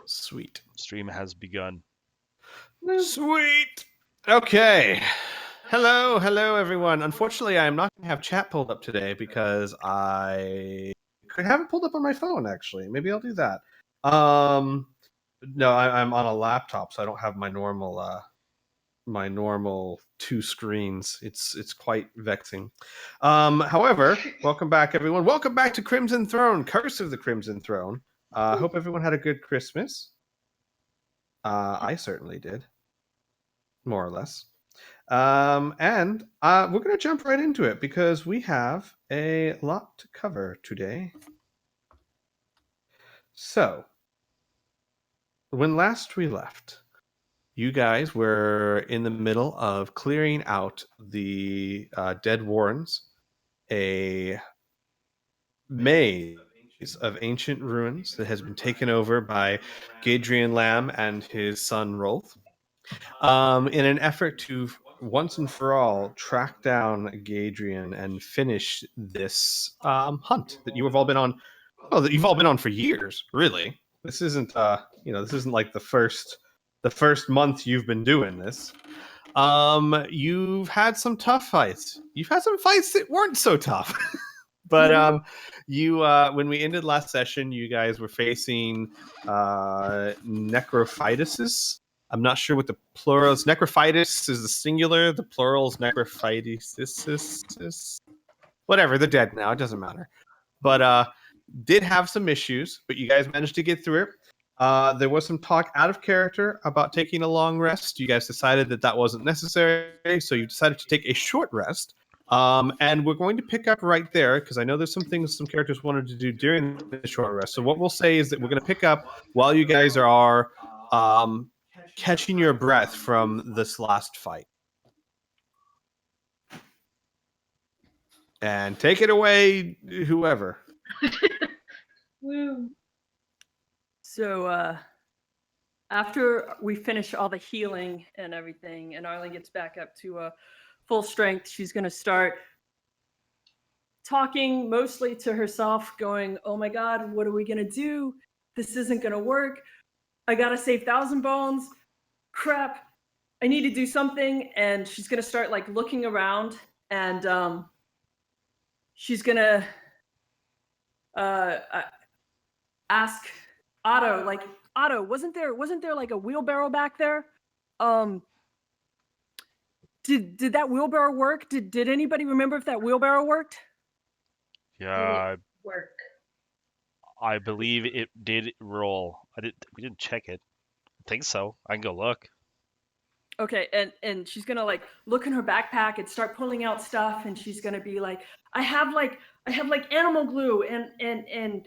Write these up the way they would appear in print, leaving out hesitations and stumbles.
Sweet. Stream has begun. Sweet. Okay. Hello, everyone. Unfortunately, I am not going to have chat pulled up today because I could have it pulled up on my phone. Actually, maybe I'll do that. No, I'm on a laptop, so I don't have my normal two screens. It's quite vexing. However, welcome back, everyone. Welcome back to Crimson Throne, Curse of the Crimson Throne. Hope everyone had a good Christmas. I certainly did, more or less. And we're going to jump right into it because we have a lot to cover today. So, when last we left, you guys were in the middle of clearing out the Dead Warrens, a maze of ancient ruins that has been taken over by Gaedren Lamm and his son Rolf. In an effort to once and for all track down Gaedren and finish this hunt that you have all been on. Well, that you've all been on for years, really. This isn't, this isn't like the first month you've been doing this. You've had some tough fights. You've had some fights that weren't so tough. But you when we ended last session, you guys were facing necrophytuses. I'm not sure what the plural is. Necrophytus is the singular. The plural is necrophytuses. Whatever, they're dead now. It doesn't matter. But did have some issues, but you guys managed to get through it. There was some talk out of character about taking a long rest. You guys decided that wasn't necessary, so you decided to take a short rest. And we're going to pick up right there because I know there's some things some characters wanted to do during the short rest. So what we'll say is that we're going to pick up while you guys are catching your breath from this last fight. And take it away, whoever. Woo. So after we finish all the healing and everything, and Arlen gets back up to full strength, she's going to start talking mostly to herself, going, oh my God, what are we going to do? This isn't going to work. I got to save Thousand Bones. Crap. I need to do something. And she's going to start like looking around, and she's going to ask Otto, like, Otto, wasn't there like a wheelbarrow back there? Did that wheelbarrow work? Did anybody remember if that wheelbarrow worked? Yeah, Work. I believe it did roll. We didn't check it. I think so. I can go look. Okay, and she's gonna like look in her backpack and start pulling out stuff, and she's gonna be like, I have like animal glue and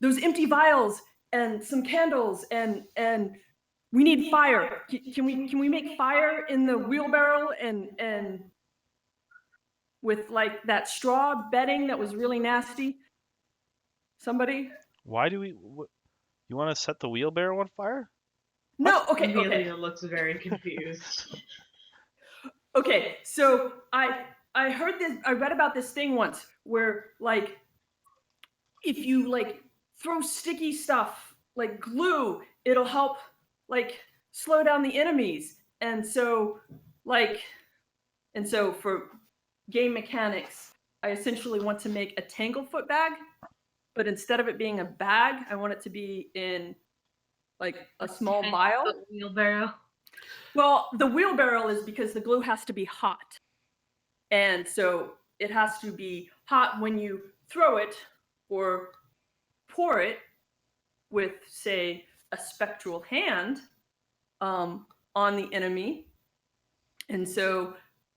those empty vials and some candles and we need fire. Can we make fire in the wheelbarrow and with like that straw bedding that was really nasty? Somebody? Why do we? You want to set the wheelbarrow on fire? No. Okay. Amelia looks very confused. Okay. So I heard this. I read about this thing once where like if you like throw sticky stuff like glue, it'll help like slow down the enemies. And so for game mechanics, I essentially want to make a Tanglefoot bag, but instead of it being a bag, I want it to be in like a small vial. The wheelbarrow. Well, the wheelbarrow is because the glue has to be hot. And so it has to be hot when you throw it or pour it with, say, a spectral hand on the enemy. And so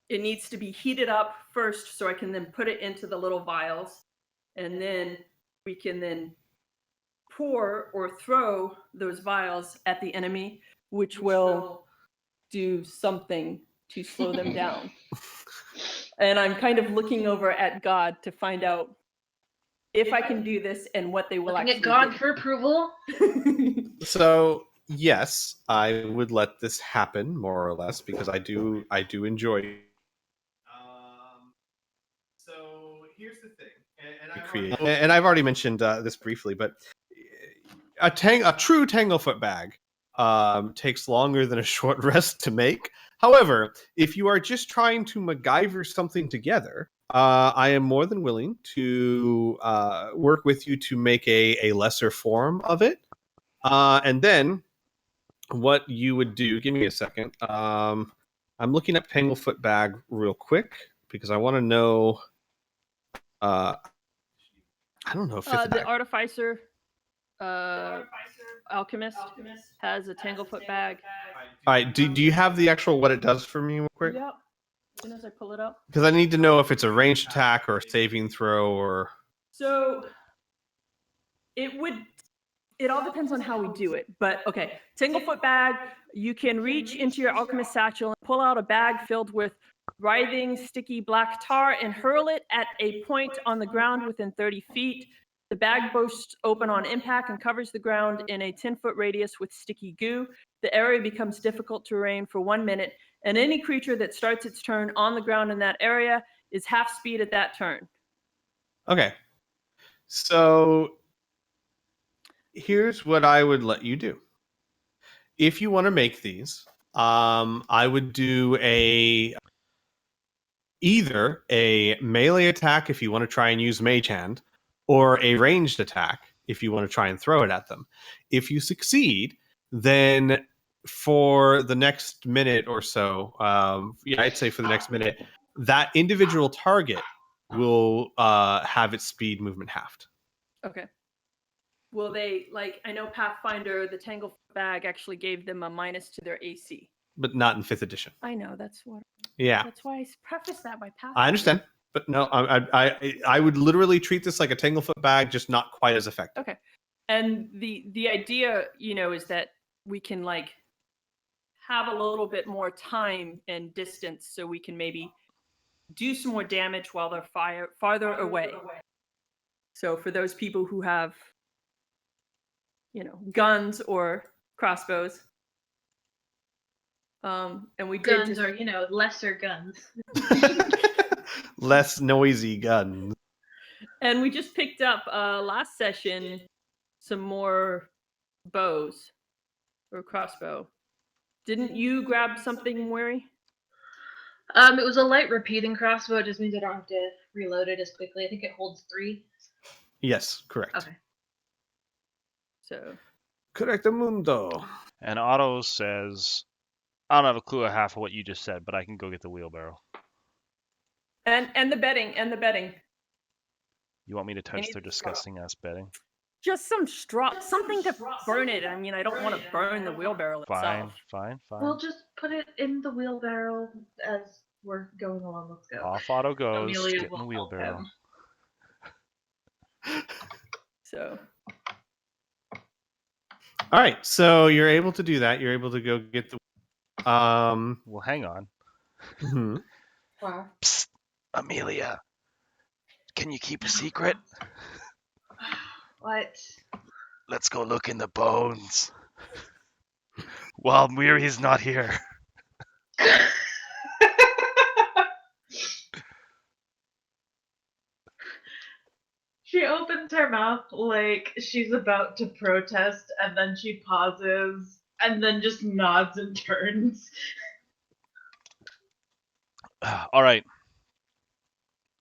it needs to be heated up first so I can then put it into the little vials. And then we can then pour or throw those vials at the enemy, which will do something to slow them down. And I'm kind of looking over at God to find out if I can do this and what they will actually Get God do. for approval. So yes, I would let this happen more or less because I do enjoy it. So here's the thing, and I've already mentioned this briefly, but a true tanglefoot bag takes longer than a short rest to make. However, if you are just trying to MacGyver something together, I am more than willing to work with you to make a lesser form of it. And then what you would do, give me a second. I'm looking up Tanglefoot bag real quick because I want to know. I don't know if The artificer, alchemist has a tanglefoot bag. All right, do you have the actual what it does for me real quick? Yep. As soon as I pull it up. Because I need to know if it's a ranged attack or a saving throw or. So it all depends on how we do it. But okay, tanglefoot bag, you can reach into your alchemist satchel and pull out a bag filled with writhing, sticky black tar and hurl it at a point on the ground within 30 feet. The bag bursts open on impact and covers the ground in a 10-foot radius with sticky goo. The area becomes difficult terrain for 1 minute, and any creature that starts its turn on the ground in that area is half speed at that turn. Okay. So here's what I would let you do. If you want to make these, I would do either a melee attack if you want to try and use Mage Hand, or a ranged attack if you want to try and throw it at them. If you succeed, then for the next minute or so, I'd say for the next minute, that individual target will have its speed movement halved. Okay. Will they, like, I know Pathfinder, the Tanglefoot bag actually gave them a minus to their AC. But not in 5th edition. I know, that's what. Yeah. That's why I prefaced that by Pathfinder. I understand. But no, I would literally treat this like a Tanglefoot bag, just not quite as effective. Okay. And the idea, is that we can, like, have a little bit more time and distance so we can maybe do some more damage while they're farther away. So for those people who have, guns or crossbows, and we did Guns or, lesser guns. Less noisy guns. And we just picked up last session some more bows or crossbow. Didn't you grab something, Weary? It was a light repeating crossbow. It just means I don't have to reload it as quickly. I think it holds 3. Yes, correct. Okay. So. Correctamundo. And Otto says, I don't have a clue of half of what you just said, but I can go get the wheelbarrow. And the bedding. You want me to touch their disgusting ass bedding? Just some straw, something to burn it. I mean, I don't want to burn the wheelbarrow itself. Fine. We'll just put it in the wheelbarrow as we're going along. Let's go. Off Otto goes, Amelia get in the will help wheelbarrow. him. So. All right, so you're able to do that. You're able to go get the. Well, hang on. Mm-hmm. Wow. Psst, Amelia, can you keep a secret? What? Let's go look in the bones. While Miri's not here. She opens her mouth like she's about to protest, and then she pauses, and then just nods and turns. All right.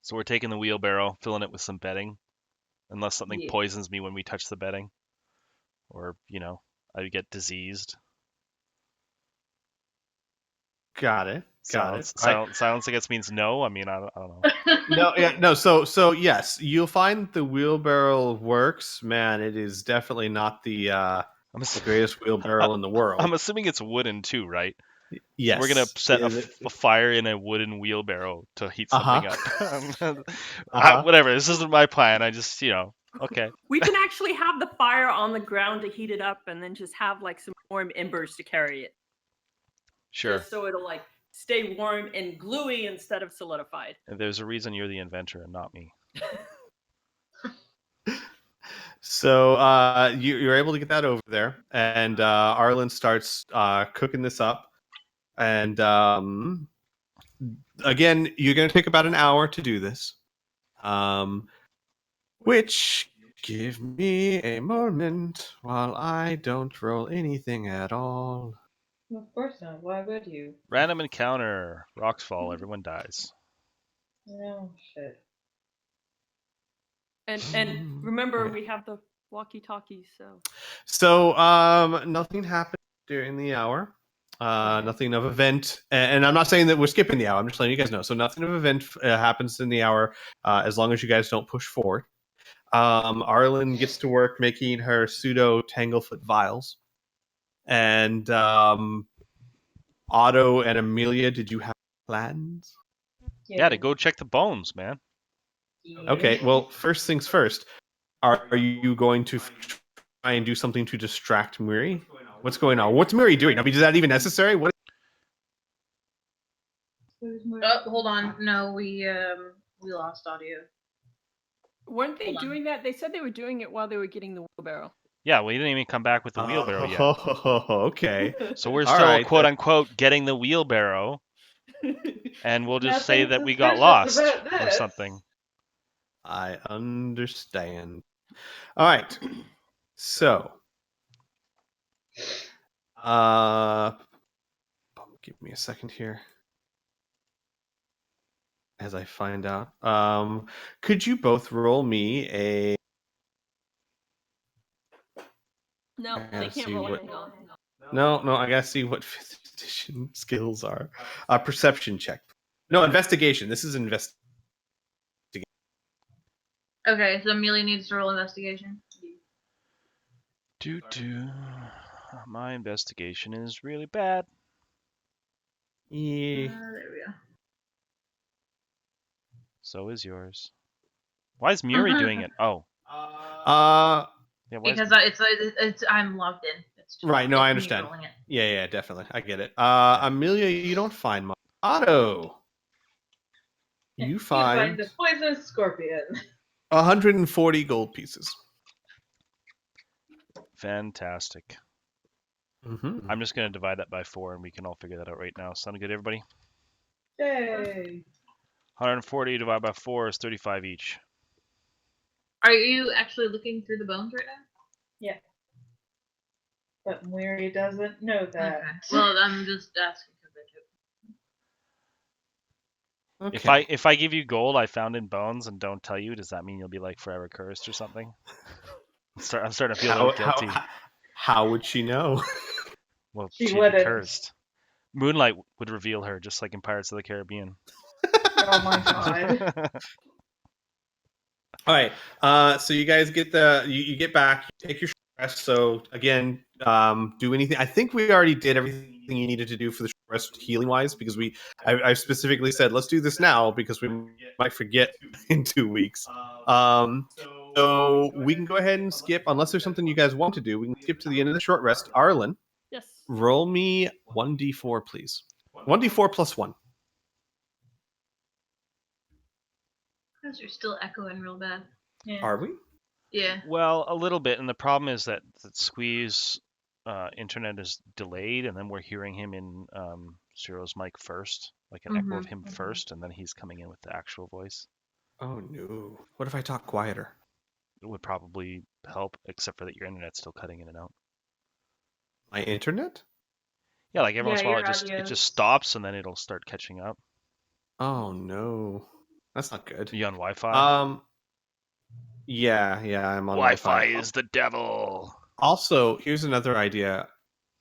So we're taking the wheelbarrow, filling it with some bedding. Unless something poisons me when we touch the bedding. Or, I get diseased. Got it. Silence, I guess, means no. I mean, I don't know. No. So yes, you'll find the wheelbarrow works. Man, it is definitely not the greatest wheelbarrow in the world. I'm assuming it's wooden too, right? Yes. We're gonna set a fire in a wooden wheelbarrow to heat something up. Whatever. This isn't my plan. I just, okay. We can actually have the fire on the ground to heat it up, and then just have like some warm embers to carry it. Sure. Just so it'll like stay warm and gluey instead of solidified. And there's a reason you're the inventor and not me. So you're able to get that over there, and Arlen starts cooking this up. And again, you're going to take about an hour to do this, which Give me a moment while I don't roll anything at all. Of course not. Why would you? Random encounter. Rocks fall. Everyone dies. Oh shit. And remember, Right. we have the walkie-talkies, so. So nothing happened during the hour. Okay. Nothing of event, and I'm not saying that we're skipping the hour. I'm just letting you guys know. So nothing of event happens in the hour, as long as you guys don't push forward. Arlen gets to work making her pseudo Tanglefoot vials, and Otto and Amelia, did you have plans? Yeah, to go check the bones, man. Okay, well, first things first. Are you going to try and do something to distract Muri? What's going on? What's Muri doing? I mean, is that even necessary? What? Oh, hold on. No, we lost audio. Weren't they Hold on. doing that? They said they were doing it while they were getting the wheelbarrow. Yeah, we didn't even come back with the wheelbarrow yet. Okay. So we're All still, right, quote unquote, getting the wheelbarrow, and we'll just say Nothing that we got suspicious lost about or this. something. I understand. All right. So, give me a second here as I find out. Could you both roll me a? No, I they gotta can't see roll what- anything on. No, I gotta see what 5th edition skills are. Perception check. No, investigation. This is invest. Okay, so Amelia needs to roll investigation. My investigation is really bad. Yeah. There we go. So is yours. Why is Muri doing it? Oh, yeah. Why is Because it's I'm logged in. It's just, Right, no, it's I me understand. rolling it. Yeah, definitely. I get it. Amelia, you don't find my Otto. You find the poisonous scorpion. 140 gold pieces. fantastic? Mm-hmm. I'm just gonna divide that by 4, and we can all figure that out right now. Sound good, everybody? Yay! 140 divided by 4 is 35 each. Are you actually looking through the bones right now? Yeah. But Mary doesn't know that. Okay. Well, I'm just asking because I do. Okay. If I give you gold I found in bones and don't tell you, does that mean you'll be like forever cursed or something? I'm starting to feel a little guilty. How would she know? Well, She she'd be wouldn't. cursed. Moonlight would reveal her, just like in Pirates of the Caribbean. Oh my god. All right. So you guys get you get back, you take your short rest. So again, do anything. I think we already did everything you needed to do for the short rest healing wise, because I specifically said let's do this now because we might forget in 2 weeks. So we can go ahead and skip unless there's something you guys want to do. We can skip to the end of the short rest. Arlen, Yes. roll me 1d4, please. 1d4 plus 1. Because you're still echoing real bad. Yeah. Are we? Yeah. Well, a little bit, and the problem is that Squeeze internet is delayed, and then we're hearing him in Zero's mic first, like an echo of him first, and then he's coming in with the actual voice. Oh no. What if I talk quieter? It would probably help, except for that your internet's still cutting in and out. My internet? Yeah, like every once in a while your it audio. just stops and then it'll start catching up. Oh no. That's not good. Are you on Wi-Fi? Yeah, I'm on Wi-Fi Wi-Fi. is the devil. Also, here's another idea.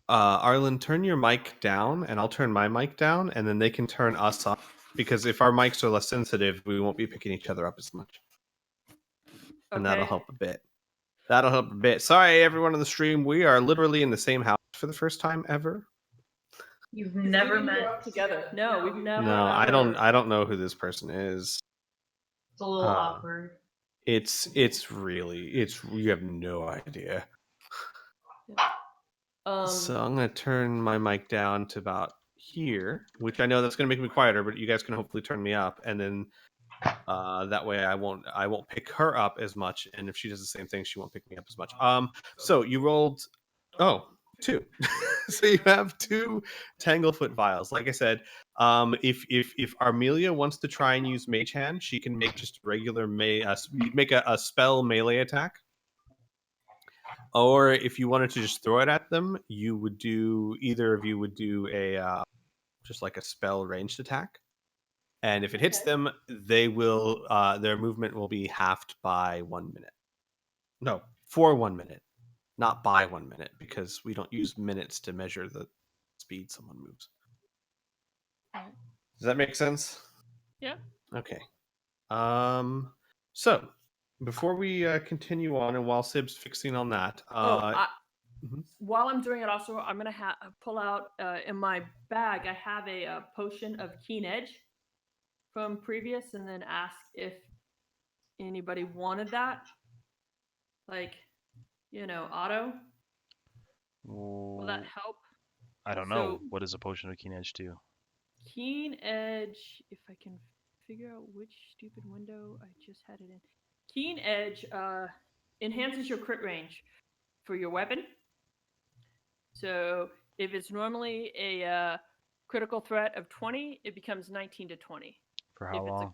Arlen, turn your mic down, and I'll turn my mic down, and then they can turn us up. Because if our mics are less sensitive, we won't be picking each other up as much. And that'll help a bit. Sorry, everyone on the stream. We are literally in the same house for the first time ever. You've never We didn't grow met up together. No, we've never. No, I ever. don't know who this person is. It's a little awkward. It's you have no idea. So I'm gonna turn my mic down to about here, which I know that's gonna make me quieter, but you guys can hopefully turn me up, and then that way I won't pick her up as much, and if she does the same thing, she won't pick me up as much. So you rolled 2. So you have 2 Tanglefoot vials. Like I said, if Armelia wants to try and use Mage Hand, she can make just regular make a spell melee attack Or if you wanted to just throw it at them, you would do either of you would do a just like a spell ranged attack. And if it hits them, they will their movement will be halved by 1 minute. No, for 1 minute, not by 1 minute, because we don't use minutes to measure the speed someone moves. Alright. Does that make sense? Yeah. Okay. So before we continue on, and while Sib's fixing on that, mhm. While I'm doing it, also I'm gonna pull out in my bag. I have a potion of Keen Edge from previous, and then ask if anybody wanted that. Like, auto. Will that help? I don't know. So- What does a potion of keen edge do? Keen Edge, if I can figure out which stupid window I just had it in. Keen Edge enhances your crit range for your weapon. So if it's normally a critical threat of 20, it becomes 19 to 20. For how long?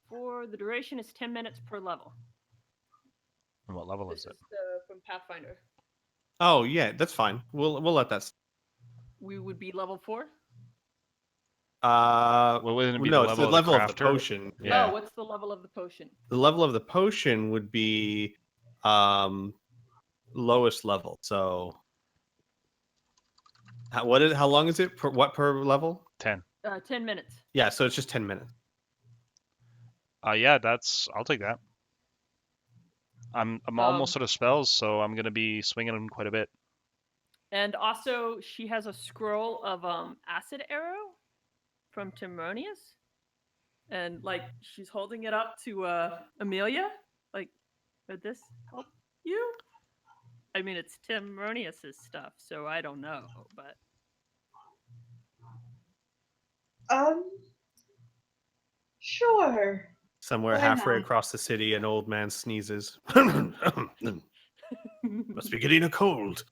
For the duration is 10 minutes per level. And what level This is it? is from Pathfinder. Oh yeah, that's fine. We'll let that. We would be level 4. Well, wouldn't it be no, the it's level the level of the crafter? potion. Yeah. Oh, what's the level of the potion? The level of the potion would be lowest level. So how long is it? What per level? 10. 10 minutes. Yeah, so it's just 10 minutes. Yeah, I'll take that. I'm almost out of spells, so I'm gonna be swinging them quite a bit. And also, she has a scroll of acid arrow from Timronius, and like she's holding it up to Amelia. Like, would this help you? I mean, it's Timronius's stuff, so I don't know, but Sure. Somewhere Why halfway not? across the city, an old man sneezes. Must be getting a cold.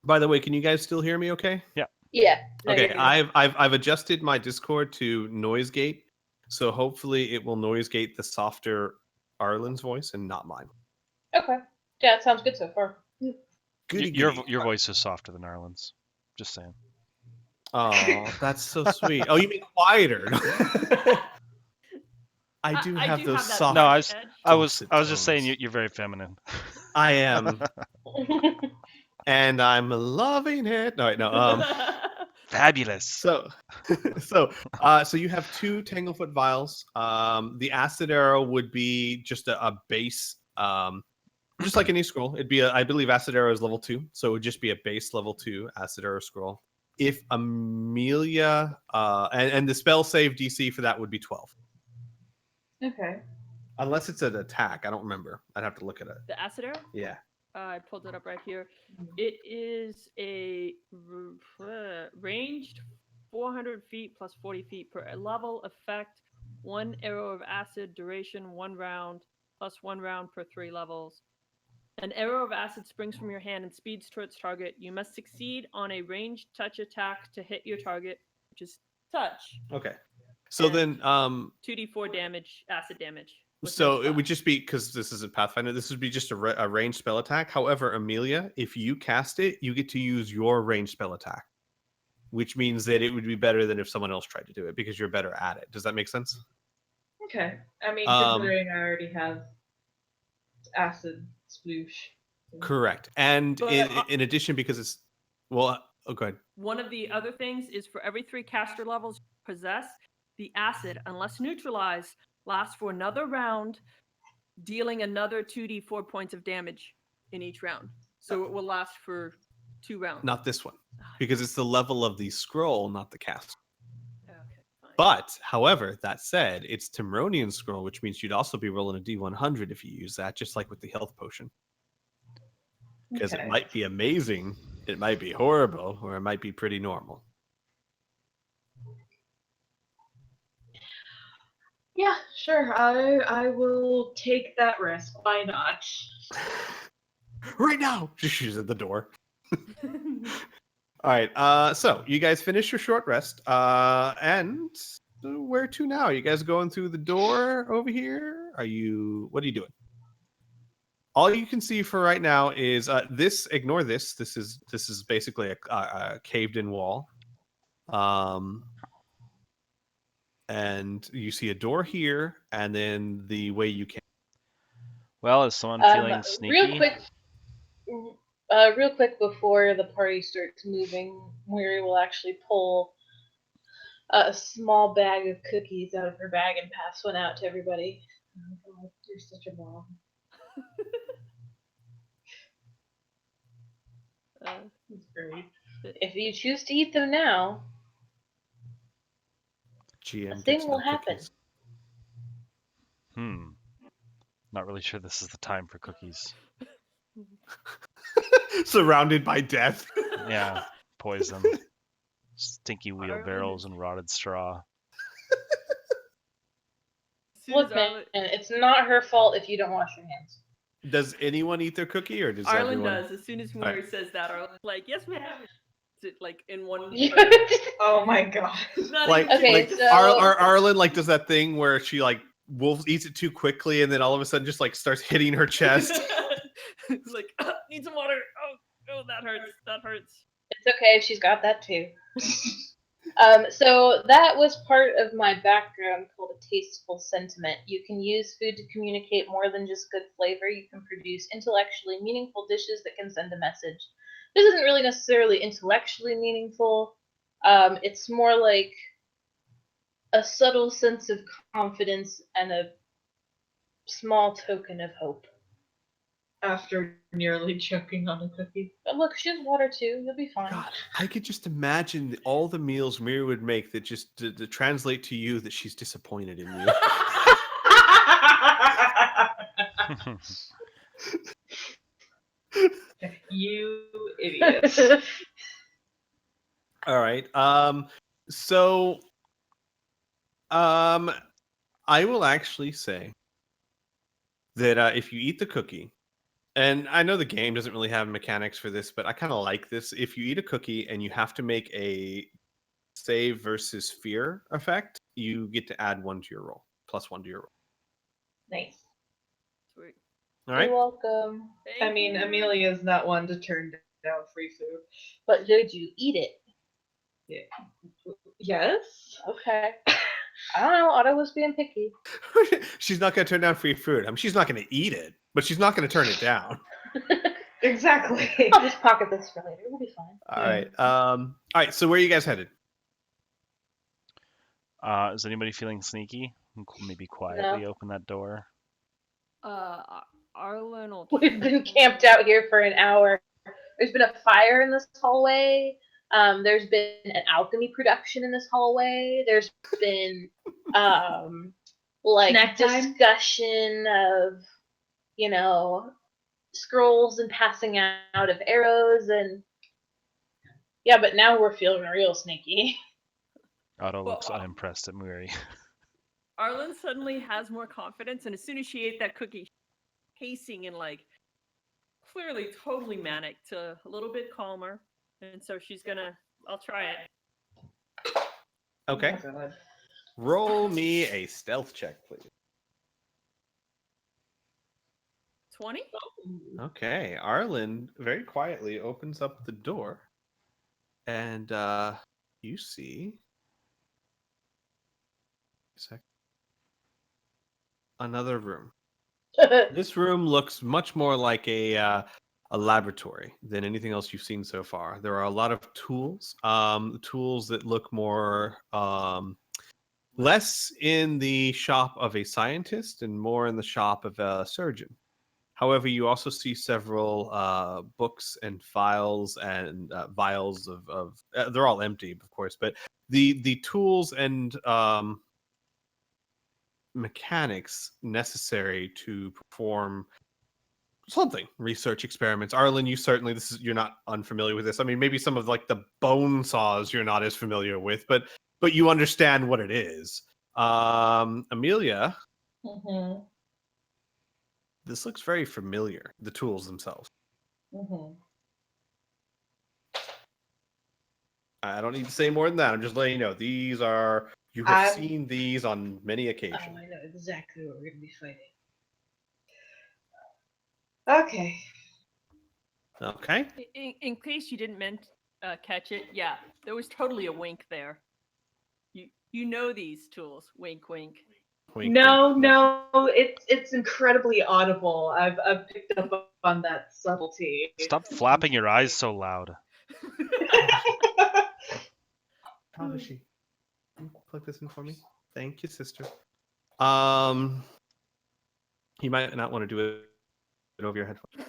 By the way, can you guys still hear me? Okay. Yeah. Okay, I've adjusted my Discord to noise gate, so hopefully it will noise gate the softer Arlen's voice and not mine. Okay. Yeah, it sounds good so far. Goody Your goody. your voice is softer than Arlen's. Just saying. Oh, that's so sweet. Oh, you mean quieter? I do have do those that soft. No, edge. I was dulcet just saying tones. you're very feminine. I am, and I'm loving it. No, wait, no. Fabulous. So you have 2 Tanglefoot vials. The acid arrow would be just a base, just like any scroll. It'd be I believe acid arrow is level 2, so it would just be a base level 2 acid arrow scroll. If Amelia, and the spell save DC for that would be 12, Okay. unless it's an attack. I don't remember. I'd have to look at it. The acid arrow? Yeah. I pulled it up right here. It is a ranged 400 feet plus 40 feet per level effect. 1 arrow of acid, duration 1 round, plus 1 round per 3 levels. An arrow of acid springs from your hand and speeds towards target. You must succeed on a ranged touch attack to hit your target, which is touch. Okay. So And then, 2d4 damage, acid damage. with so no it spell. would just be, because this is a Pathfinder, this would be just a ranged spell attack. However, Amelia, if you cast it, you get to use your ranged spell attack, which means that it would be better than if someone else tried to do it because you're better at it. Does that make sense? Okay. I mean, Um, considering I already have acid sploosh. Correct. And But, in addition, because it's, well, oh, go ahead. One of the other things is for every 3 caster levels you possess, the acid, unless neutralized, lasts for another round, dealing another 2d4 points of damage in each round. So it will last for 2 rounds. Not this one, because it's the level of the scroll, not the cast. Okay, fine. But, however, that said, it's Timronian scroll, which means you'd also be rolling a D100 if you use that, just like with the health potion. Because Okay. it might be amazing, it might be horrible, or it might be pretty normal. Yeah, sure. I will take that risk. Why not? Right now! She's at the door. All right, so you guys finish your short rest, and where to now? Are you guys going through the door over here? What are you doing? All you can see for right now is this. Ignore this. This is basically a caved-in wall. And you see a door here, and then the way you came. Well, is someone feeling sneaky? Real quick before the party starts moving, Miri will actually pull a small bag of cookies out of her bag and pass one out to everybody. Oh God, you're such a mom. That's great. If you choose to eat them now, GM a thing will no happen. cookies. Not really sure this is the time for cookies. Surrounded by death. Yeah, poison. Stinky wheelbarrows and rotted straw. Look, man, it's not her fault if you don't wash your hands. Does anyone eat their cookie, or does Arlen everyone? does. As soon as Miri says that, Arlen's like, "Yes, ma'am." It's like in one. Oh my God! Like, okay, so Arlen like does that thing where she like eats it too quickly, and then all of a sudden just like starts hitting her chest. It's like, need some water. Oh, that hurts. That hurts. It's okay. She's got that too. So that was part of my background called a tasteful sentiment. You can use food to communicate more than just good flavor. You can produce intellectually meaningful dishes that can send a message. This isn't really necessarily intellectually meaningful. It's more like a subtle sense of confidence and a small token of hope. After nearly choking on a cookie. But look, she has water too. You'll be fine. God, I could just imagine all the meals Miri would make that just to translate to you that she's disappointed in you. You idiot. All right. So I will actually say that if you eat the cookie, and I know the game doesn't really have mechanics for this, but I kind of like this. If you eat a cookie and you have to make a save versus fear effect, you get to add 1 to your roll, +1 to your roll. Nice. Sweet. All right. You're welcome. Thank you. Amelia's not one to turn down free food. But did you eat it? Yeah. Yes. Okay. I don't know. Otto was being picky. She's not going to turn down free food. I mean, she's not going to eat it, but she's not going to turn it down. Exactly. I'll just pocket this for later. We'll be fine. All right. All right. So where are you guys headed? Is anybody feeling sneaky? Maybe quietly open that door. Arlen will. We've been camped out here for an hour. There's been a fire in this hallway. There's been an alchemy production in this hallway. There's been like discussion of, scrolls and passing out of arrows, and yeah, but now we're feeling real sneaky. Otto looks unimpressed at Miri. Arlen suddenly has more confidence, and as soon as she ate that cookie, pacing and like clearly totally manic to a little bit calmer, and so she's gonna. I'll try it. Okay. Oh, God. Roll me a stealth check, please. 20? Okay. Arlen very quietly opens up the door, and you see another room. This room looks much more like a laboratory than anything else you've seen so far. There are a lot of tools, tools that look more less in the shop of a scientist and more in the shop of a surgeon. However, you also see several books and files and vials of they're all empty, of course, but the tools and mechanics necessary to perform something, research experiments. Arlen, you certainly you're not unfamiliar with this. I mean, maybe some of like the bone saws you're not as familiar with, but you understand what it is. Amelia, this looks very familiar. The tools themselves. I don't need to say more than that. I'm just letting you know these are You have seen these on many occasions. Oh, I know exactly what we're going to be fighting. Okay. Okay. In case you didn't catch it, yeah, there was totally a wink there. You know these tools. Wink, wink. Wink, No, wink. no, it's incredibly audible. I've picked up on that subtlety. Stop flapping your eyes so loud. How is she? Can you plug this in for me? Thank you, sister. You might not want to do it over your headphones.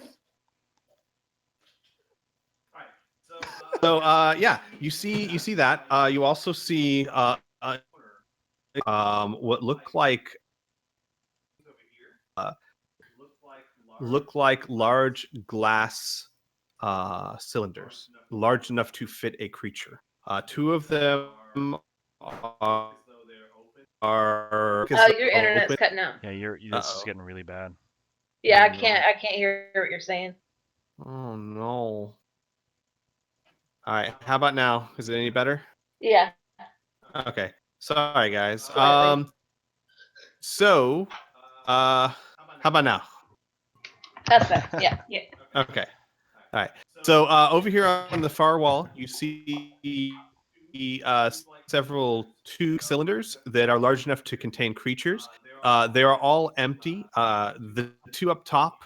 So yeah, you see that. You also see what look like large glass cylinders, large enough to fit a creature. Two of them are your internet's open. cutting out. Yeah, this is getting really bad. Yeah, Oh, I can't hear what you're saying. Oh no. All right, how about now? Is it any better? Yeah. Okay. Sorry, guys. Slightly. So, how about now? That's better. Yeah. Yeah. Okay. All right. So over here on the far wall, you see several two cylinders that are large enough to contain creatures. They are all empty. The two up top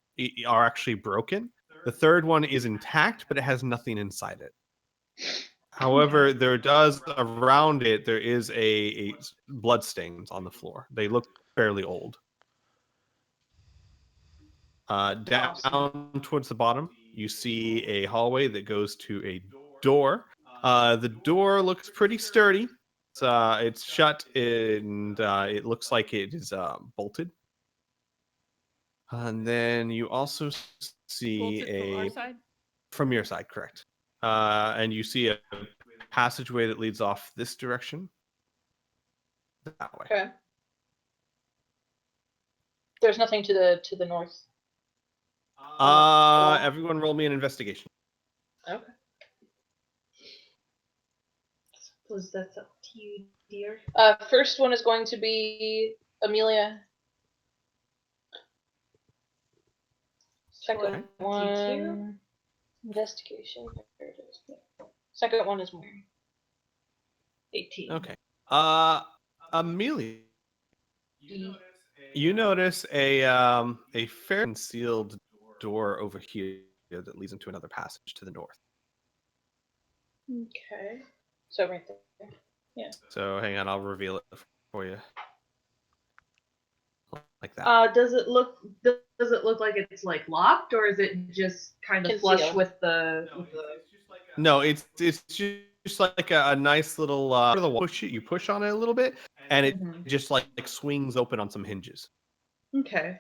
are actually broken. The third one is intact, but it has nothing inside it. However, there is a blood stains on the floor. They look fairly old. Down towards the bottom, you see a hallway that goes to a door. The door looks pretty sturdy. It's shut and it looks like it is bolted. And then you also see Bolted from our side? From your side, correct. And you see a passageway that leads off this direction. That way. Okay. There's nothing to the north. Everyone roll me an investigation. Okay. Suppose that's up to you, dear. First one is going to be Amelia. Second one, investigation. There it is. Second one is Mary. 18. Okay. Amelia, you notice a fair concealed door over here that leads into another passage to the north. Okay. So right there. Yeah. So hang on, I'll reveal it for you. Like that. Does it look like it's like locked, or is it just kind of flush with the? No, it's just like a nice little you push on it a little bit, and it just like swings open on some hinges. Okay.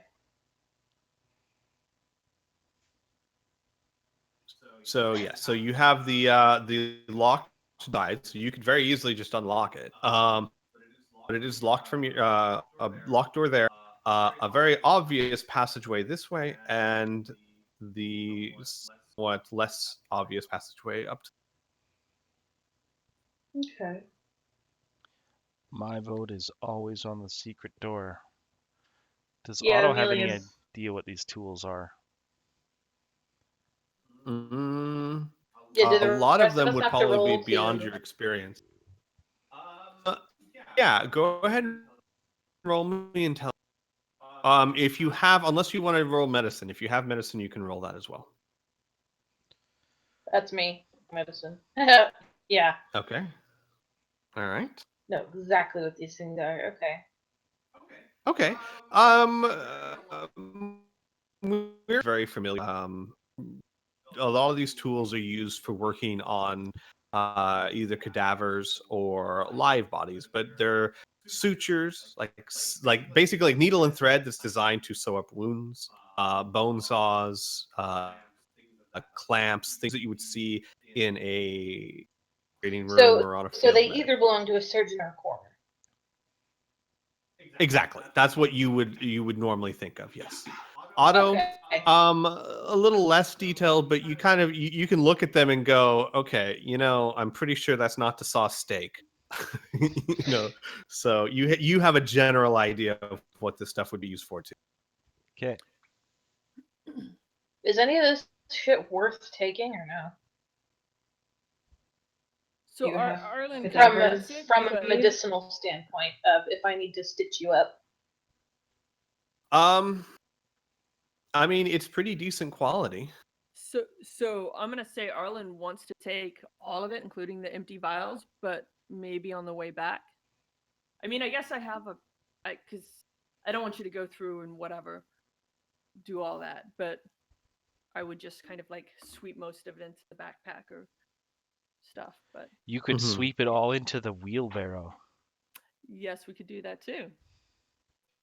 So yeah, so you have the locked side, so you could very easily just unlock it. But it is locked from your a locked door there, a very obvious passageway this way, and the somewhat less obvious passageway up to. Okay. My vote is always on the secret door. Does Yeah, Otto have any Amelia's- idea what these tools are? Yeah, A lot of them would probably be beyond your experience. Yeah, go ahead and roll me intelligence. If you have, unless you want to roll medicine, if you have medicine, you can roll that as well. That's me. Medicine. Yeah. Okay. All right. No, exactly what these things are. Okay. Okay. We're very familiar. A lot of these tools are used for working on either cadavers or live bodies, but they're sutures, like basically like needle and thread that's designed to sew up wounds, bone saws, clamps, things that you would see in a operating room or on a field. So they either belong to a surgeon or a coroner. Exactly. That's what you would normally think of. Yes. Otto, Okay. a little less detailed, but you kind of you can look at them and go, okay, I'm pretty sure that's not to saw steak. So you have a general idea of what this stuff would be used for too. Okay. Is any of this shit worth taking or no? So You have Arlen it kind of From a, gets it, from a but- medicinal standpoint of if I need to stitch you up. I mean, it's pretty decent quality. So I'm gonna say Arlen wants to take all of it, including the empty vials, but maybe on the way back. I mean, I guess I have because I don't want you to go through and whatever, do all that, but I would just kind of like sweep most of it into the backpack or stuff. But You could Mhm. sweep it all into the wheelbarrow. yes, we could do that too. Are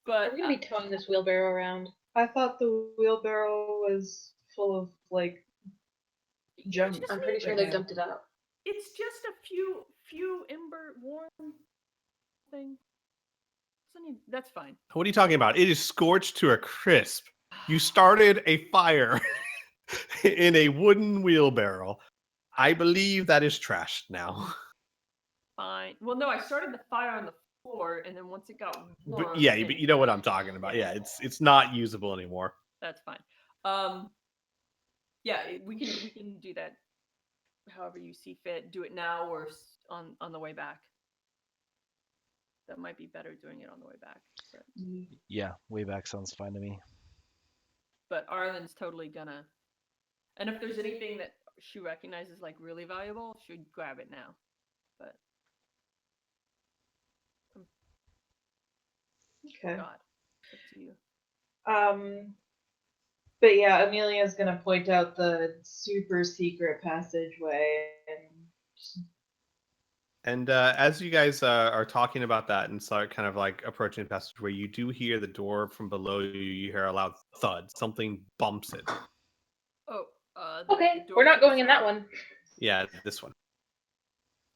But we gonna be towing this wheelbarrow around? I thought the wheelbarrow was full of like junk. just I'm pretty sure they dumped it out. it's just a few ember warm thing. That's fine. What are you talking about? It is scorched to a crisp. You started a fire in a wooden wheelbarrow. I believe that is trashed now. Fine. Well, no, I started the fire on the floor, and then once it got warm, But you know what I'm talking about. Yeah, it's not usable anymore. That's fine. Yeah, we can do that. However you see fit. Do it now or on the way back. That might be better doing it on the way back. Yeah, way back sounds fine to me. But Arlen's totally gonna. And if there's anything that she recognizes like really valuable, she'd grab it now. But Okay. God, up to you. But yeah, Amelia's gonna point out the super secret passageway And as you guys are talking about that and start kind of like approaching the passageway, you do hear the door from below you. You hear a loud thud. Something bumps it. Oh, Okay, the door we're to not the going in that side. one. Yeah, this one.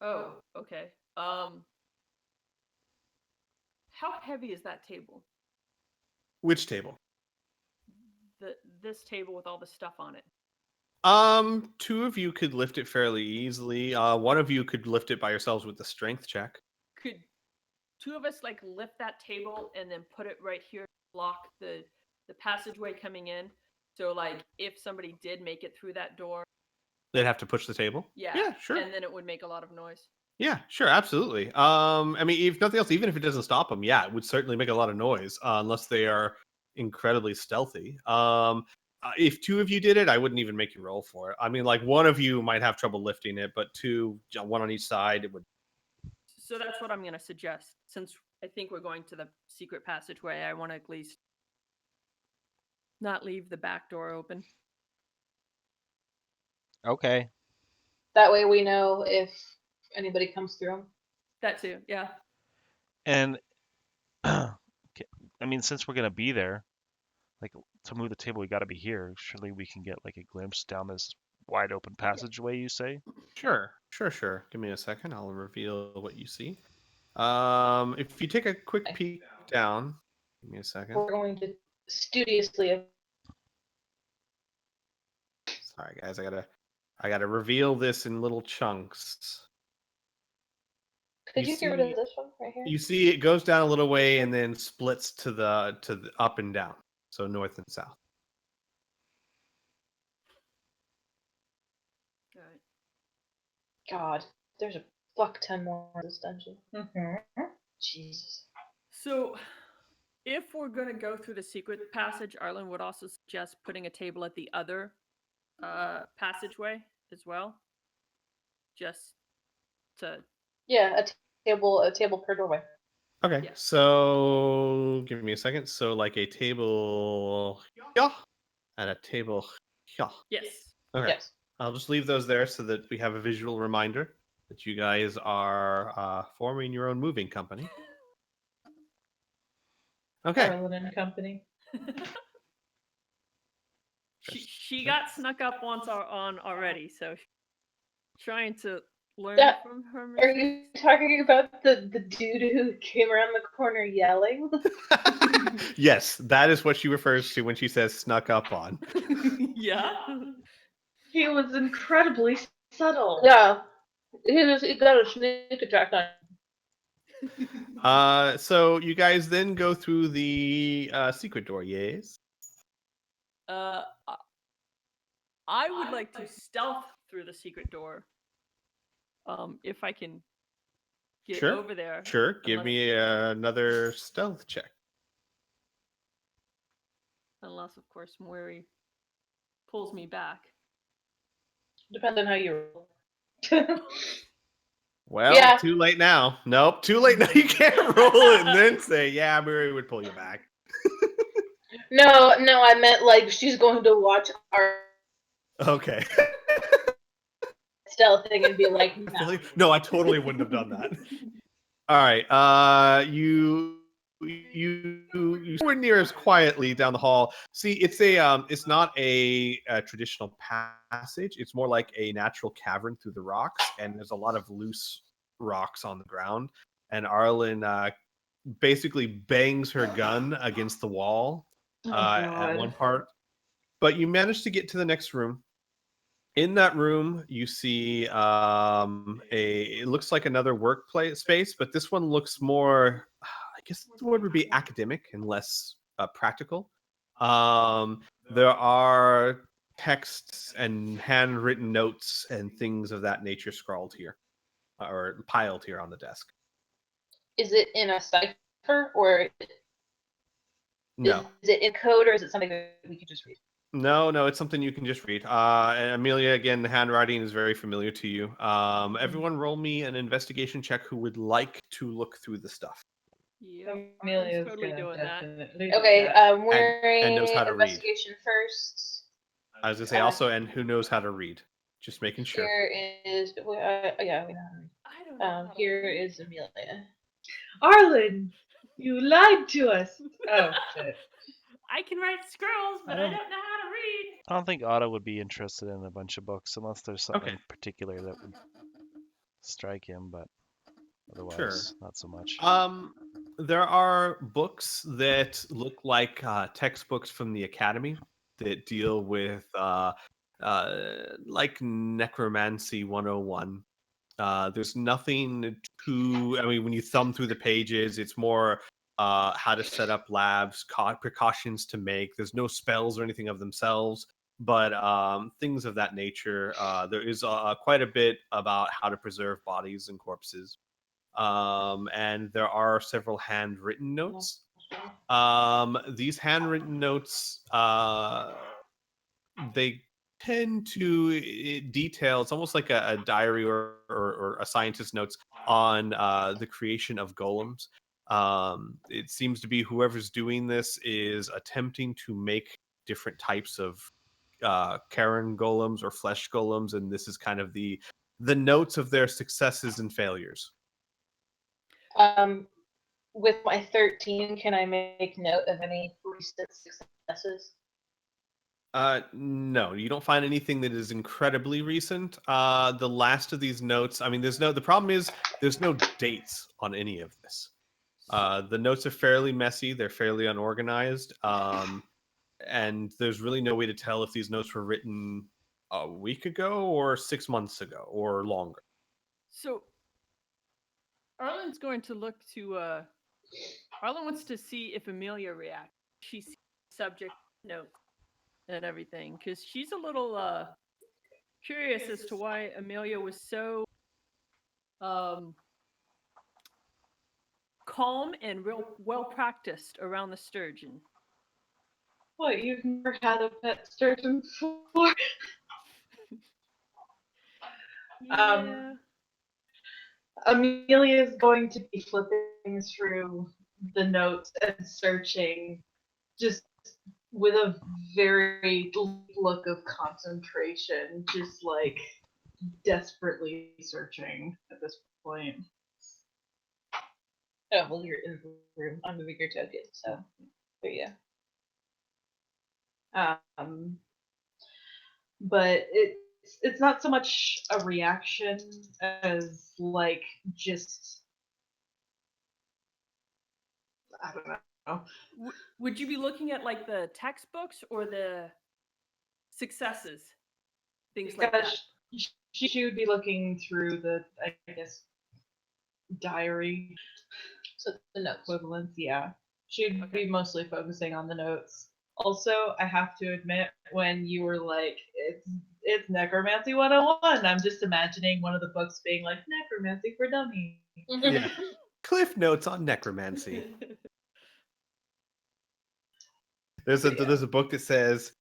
Oh, okay. How heavy is that table? Which table? This table with all the stuff on it. Two of you could lift it fairly easily. One of you could lift it by yourselves with the strength check. Could two of us like lift that table and then put it right here, block the passageway coming in? So like if somebody did make it through that door, They'd have to push the table. yeah, Yeah, sure. and then it would make a lot of noise. Yeah, sure, absolutely. I mean, if nothing else, even if it doesn't stop them, yeah, it would certainly make a lot of noise, unless they are incredibly stealthy. If two of you did it, I wouldn't even make you roll for it. I mean, like one of you might have trouble lifting it, but two, one on each side, it would. So that's what I'm gonna suggest. Since I think we're going to the secret passageway, I want to at least not leave the back door open. Okay. That way we know if anybody comes through. That too, yeah. And I mean, since we're gonna be there, like to move the table, we got to be here. Surely we can get like a glimpse down this wide open passageway. You say? Sure. Give me a second. I'll reveal what you see. If you take a quick peek down, give me a second. We're going to studiously. Sorry, guys. I gotta reveal this in little chunks. Could you get rid of this one right here? You see, it goes down a little way and then splits to the up and down, so north and south. All right. God, there's a fuck ton more in this dungeon. Mm-hmm. Jesus. So, if we're gonna go through the secret passage, Arlen would also suggest putting a table at the other passageway as well, just to. Yeah, a table per doorway. Okay, Yeah. so give me a second. So like a table here and a table here. Yes. Okay. Yes. I'll just leave those there so that we have a visual reminder that you guys are forming your own moving company. Okay. Arlen and Company. she got snuck up once on already, so trying to learn That- from her Are you talking about the dude who came around the corner yelling? Yes, that is what she refers to when she says snuck up on. Yeah. He was incredibly subtle. Yeah. He got a sneak attack on. So you guys then go through the secret door, yes? I would like to stealth through the secret door. If I can get Sure. over there. Sure. Give Unless- me another stealth check. Unless, of course, Moiri pulls me back. Depends on how you roll. Well, Yeah. too late now. Nope, too late now. You can't roll it and then say, yeah, Mary would pull you back. No, I meant like she's going to watch our Okay. stealth thing and be like, no. No, I totally wouldn't have done that. All right. You were near as quietly down the hall. See, it's not a traditional passage. It's more like a natural cavern through the rocks, and there's a lot of loose rocks on the ground. And Arlen basically bangs her gun against the wall at God. one part. But you manage to get to the next room. In that room, you see it looks like another workplace space, but this one looks more, I guess the word would be academic and less practical. There are texts and handwritten notes and things of that nature scrawled here, or piled here on the desk. Is it in a cipher or No. is it in code or is it something that we could just read? No, it's something you can just read. And Amelia, again, the handwriting is very familiar to you. Everyone roll me an investigation check who would like to look through the stuff. Yep. Amelia's totally gonna doing that. definitely do Okay, that. I'm wearing and knows how to read. investigation first. I was going to say also, and who knows how to read. Just making sure. Here is, yeah, we know how to read. I don't know. how to Here read. is Amelia. Arlen, you lied to us. Oh shit. I can write scrolls, but I don't know how to read. I don't think Otto would be interested in a bunch of books unless there's something particular that would strike him, but otherwise, not so much. There are books that look like textbooks from the academy that deal with like necromancy 101. There's nothing too, I mean, when you thumb through the pages, it's more how to set up labs, precautions to make. There's no spells or anything of themselves, but things of that nature. There is quite a bit about how to preserve bodies and corpses. And there are several handwritten notes. These handwritten notes, they tend to detail, it's almost like a diary or a scientist's notes on the creation of golems. It seems to be whoever's doing this is attempting to make different types of Karen golems or flesh golems, and this is kind of the notes of their successes and failures. With my 13, can I make note of any recent successes? No, you don't find anything that is incredibly recent. The last of these notes, I mean, the problem is there's no dates on any of this. The notes are fairly messy, they're fairly unorganized, and there's really no way to tell if these notes were written a week ago or 6 months ago or longer. So, Arlen's going to look to. Arlen wants to see if Amelia reacts. She sees subject notes and everything, because she's a little curious as to why Amelia was so calm and real well practiced around the sturgeon. What, you've never had a pet sturgeon before? Yeah. Amelia's going to be flipping through the notes and searching just with a very deep look of concentration, just like desperately searching at this point. Oh, well, you're in the room. I'm the bigger token, so there you go. But it's not so much a reaction as like just I don't know. Would you be looking at like the textbooks or the successes, things like that? She would be looking through the, I guess, diary So the notes. equivalents. Yeah, she'd Okay. be mostly focusing on the notes. Also, I have to admit, when you were like, it's Necromancy 101, I'm just imagining one of the books being like Necromancy for Dummies. Yeah. Cliff notes on necromancy. There's a book that says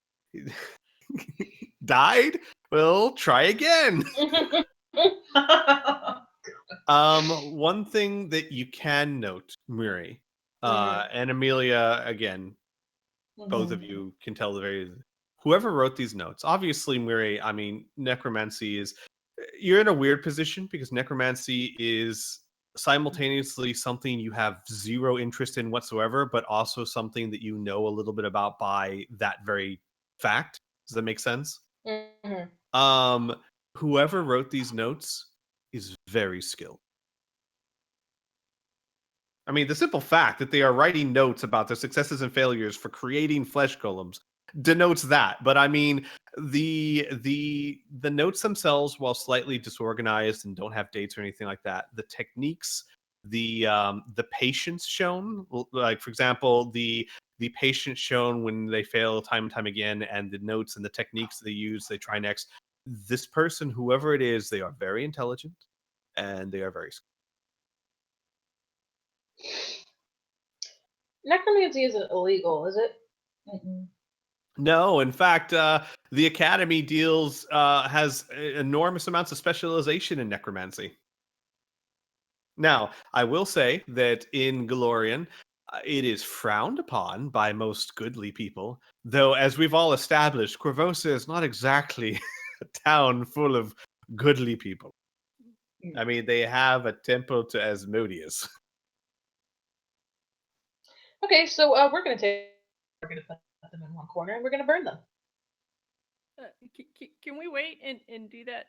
died? Well, try again. One thing that you can note, Murray, and Amelia, again, both of you can tell whoever wrote these notes. Obviously, Murray, I mean, necromancy is, you're in a weird position because necromancy is simultaneously something you have zero interest in whatsoever, but also something that you know a little bit about by that very fact. Does that make sense? Whoever wrote these notes is very skilled. I mean, the simple fact that they are writing notes about their successes and failures for creating flesh golems denotes that. But I mean, the notes themselves, while slightly disorganized and don't have dates or anything like that, the techniques, the patience shown, like for example, the patience shown when they fail time and time again, and the notes and the techniques they use, they try next. This person, whoever it is, they are very intelligent and they are very skilled. Necromancy isn't illegal, is it? No, in fact, the Academy has enormous amounts of specialization in necromancy. Now, I will say that in Galorian, it is frowned upon by most goodly people, though, as we've all established, Corvosa is not exactly a town full of goodly people. I mean, they have a temple to Asmodeus. Okay, so we're gonna put them in one corner and we're gonna burn them. Can we wait and do that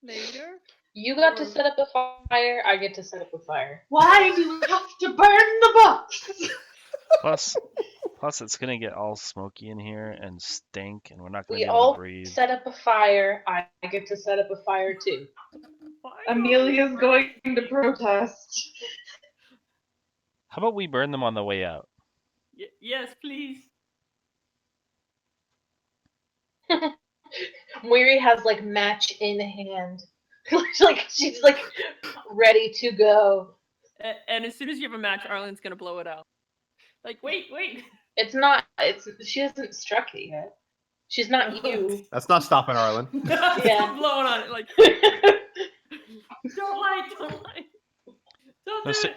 later? You got to set up a fire. I get to set up a fire. Why do we have to burn the books? Plus, it's gonna get all smoky in here and stink, and we're not gonna We be able all to breathe. set up a fire. I get to set up a fire too. Amelia's going to protest. How about we burn them on the way out? Yes, please. Moiri has like match in hand. Like she's like ready to go. And as soon as you have a match, Arlen's gonna blow it out. Like, wait. It's not. She hasn't struck it yet. She's not you. That's not stopping Arlen. Yeah. Blowing on it. Like, don't lie. Don't do it.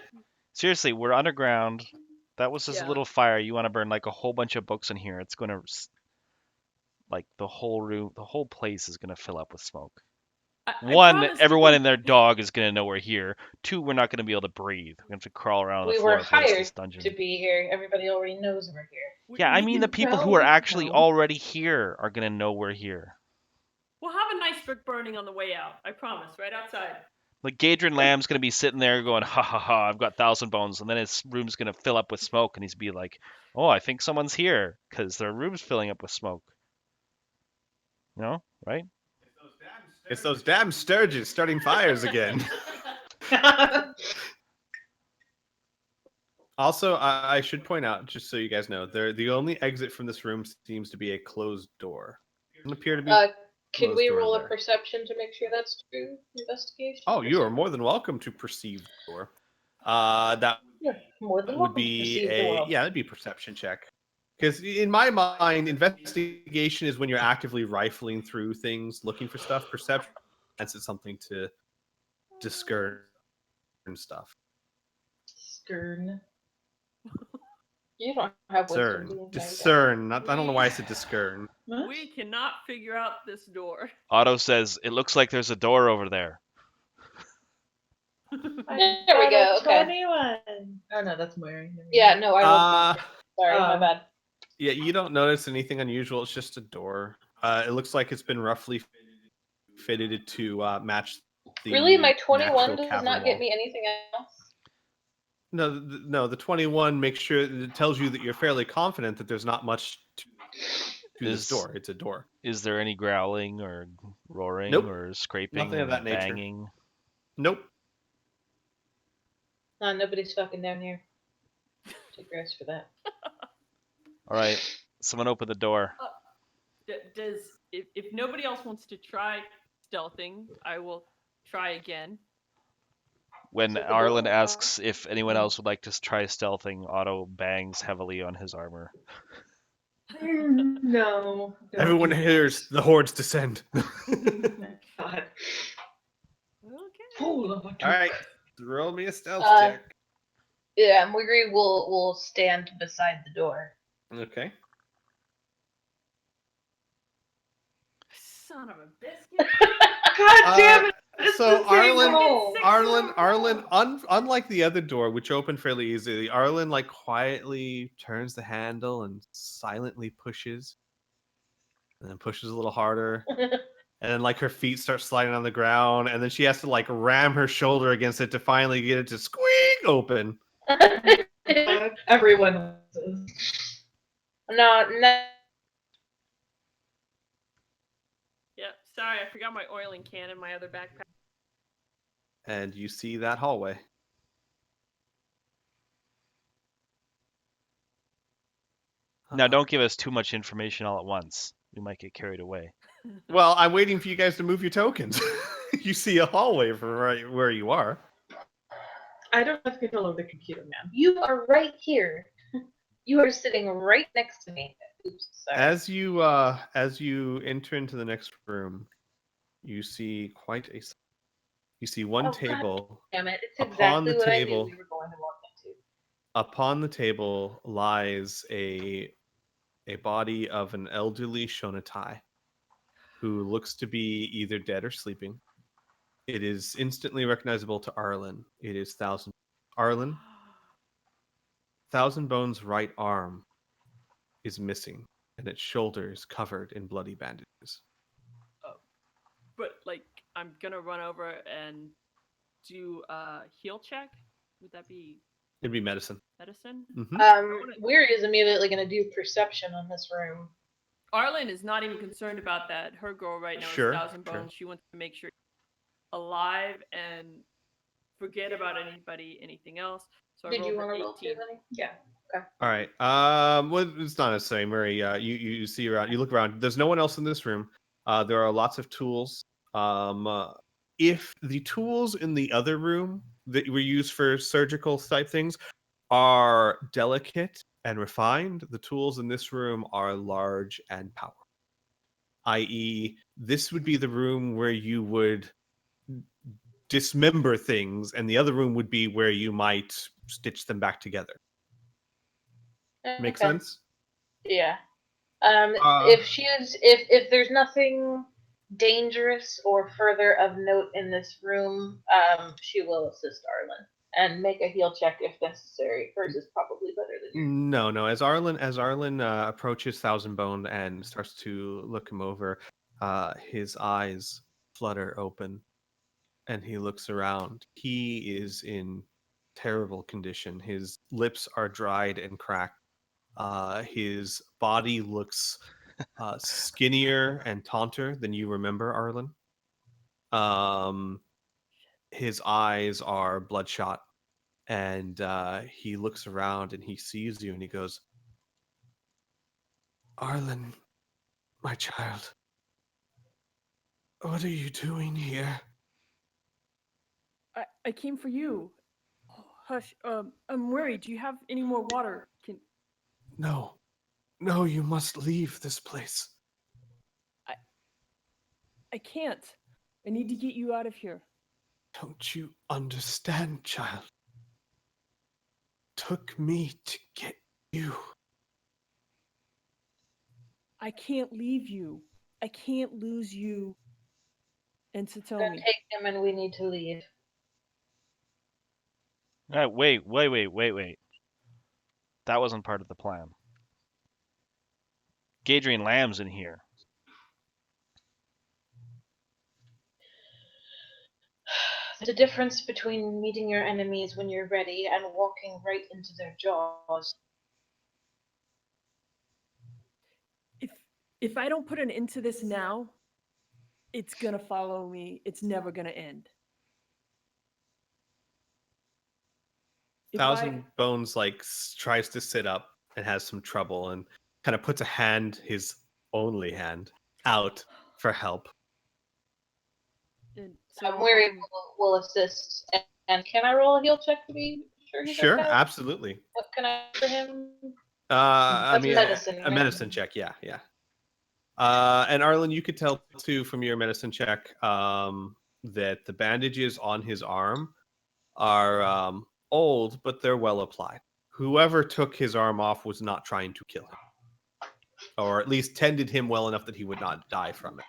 Seriously, we're underground. That was just a Yeah. little fire. You want to burn like a whole bunch of books in here. It's going to, like, the whole room, the whole place is going to fill up with smoke. I One, promise everyone you- and their dog is going to know we're here. Two, we're not going to be able to breathe. We're going to have to crawl around on We the floor were to close hired this dungeon. to be here. Everybody already knows we're here. Yeah, I mean the people who are actually already here are going to know we're here. We'll have a nice brick burning on the way out. I promise. Right outside. Like Gaedren Lamb's going to be sitting there going, ha ha ha, I've got 1,000 bones. And then his room's going to fill up with smoke. And he's be like, oh, I think someone's here because their room's filling up with smoke. You know, right? It's those damn Sturges starting fires again. Also, I should point out, just so you guys know, the only exit from this room seems to be a closed door. It doesn't appear to be. Can we door roll there. a perception to make sure that's true? Investigation. Oh, you are more than welcome to perceive the door. That More than would welcome to be perceive the world. that'd be a perception check. Because in my mind, investigation is when you're actively rifling through things, looking for stuff. Perception is something to discern stuff. Skern. You don't have wisdom. Discern. Discern. I don't know why I said discern. We cannot figure out this door. Otto says, it looks like there's a door over there. There we go. Okay. 21. Oh no, that's Moiri. Yeah, no, I rolled. Sorry, my bad. Yeah, you don't notice anything unusual. It's just a door. It looks like it's been roughly fitted to match the. Really, my 21 natural does cavern not get wall. me anything else. No, the 21 makes sure it tells you that you're fairly confident that there's not much to this door. It's a door. Is there any growling or roaring Nope. or scraping Nothing of or that nature. banging? Nope. Nobody's fucking down here. Take rest for that. All right, someone open the door. Does if nobody else wants to try stealthing, I will try again. When So the Arlen door- asks if anyone else would like to try stealthing, Otto bangs heavily on his armor. No. don't Everyone do that. hears the hordes descend. God. Okay. Fool of a All right, duke. roll me a stealth Uh, check. Yeah, and we agree we'll stand beside the door. Okay. Son of a biscuit. God damn it! It's So the same Arlen, roll. unlike the other door, which opened fairly easily, Arlen like quietly turns the handle and silently pushes, and then pushes a little harder, and then like her feet start sliding on the ground, and then she has to like ram her shoulder against it to finally get it to squeak open. Everyone loses. No. Yep. Sorry, I forgot my oiling can in my other backpack. And you see that hallway. Now, don't give us too much information all at once. We might get carried away. Well, I'm waiting for you guys to move your tokens. You see a hallway from right where you are. I don't have control of the computer, man. You are right here. You are sitting right next to me. Oops, sorry. As you enter into the next room, you see you see one Oh, God table. Damn it! It's Upon exactly the what I knew table- we were going to walk into. Upon the table lies a body of an elderly Shonatai who looks to be either dead or sleeping. It is instantly recognizable to Arlen. It is Arlen. Thousand Bones' right arm is missing, and its shoulder is covered in bloody bandages. But like, I'm gonna run over and do a heal check. Would that be It'd be medicine. medicine? Mhm. Weir is immediately going to do perception on this room. Arlen is not even concerned about that. Her goal right now Sure, is Thousand sure. Bones. She wants to make sure he's alive and forget about anything else. So Did I you rolled want an to roll 18. too, honey? Yeah. All right. Well, it's not necessary, Murray. You see around. You look around. There's no one else in this room. There are lots of tools. If the tools in the other room that were used for surgical type things are delicate and refined, the tools in this room are large and powerful. I.e., this would be the room where you would dismember things, and the other room would be where you might stitch them back together. Make Okay. sense? Yeah. Uh, If there's nothing dangerous or further of note in this room, she will assist Arlen and make a heal check if necessary. Hers is probably better than yours. No. As Arlen approaches Thousand Bone and starts to look him over, his eyes flutter open, and he looks around. He is in terrible condition. His lips are dried and cracked. His body looks skinnier and taunter than you remember, Arlen. His eyes are bloodshot, and he looks around and he sees you and he goes, "Arlen, my child, what are you doing here?" I came for you. Oh, hush. I'm worried. Do you have any more water? No, you must leave this place. I can't. I need to get you out of here. Don't you understand, child? Took me to get you. I can't leave you. I can't lose you. And Satomi. Then take him and we need to leave. Wait. That wasn't part of the plan. Gaedren Lamm's in here. There's a difference between meeting your enemies when you're ready and walking right into their jaws. If I don't put an end to this now, it's gonna follow me. It's never gonna end. Thousand Bones tries to sit up and has some trouble and kind of puts a hand, his only hand, out for help. So Weary will assist. And can I roll a heal check to be sure he's Sure, okay? absolutely. What can I for him? I mean, medicine, a right? medicine check, yeah. And Arlen, you could tell too from your medicine check that the bandages on his arm are old, but they're well applied. Whoever took his arm off was not trying to kill him, or at least tended him well enough that he would not die from it.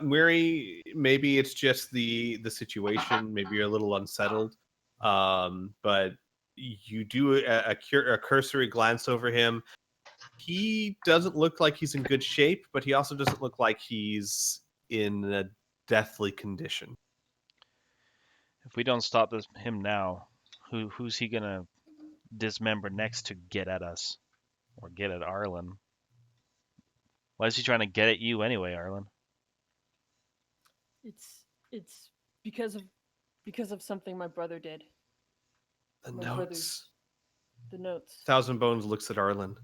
Weary, maybe it's just the situation. Maybe you're a little unsettled, but you do a cursory glance over him. He doesn't look like he's in good shape, but he also doesn't look like he's in a deathly condition. If we don't stop him now, who's he gonna dismember next to get at us, or get at Arlen? Why is he trying to get at you anyway, Arlen? It's because of something my brother did. The My notes. The notes. Thousand Bones looks at Arlen.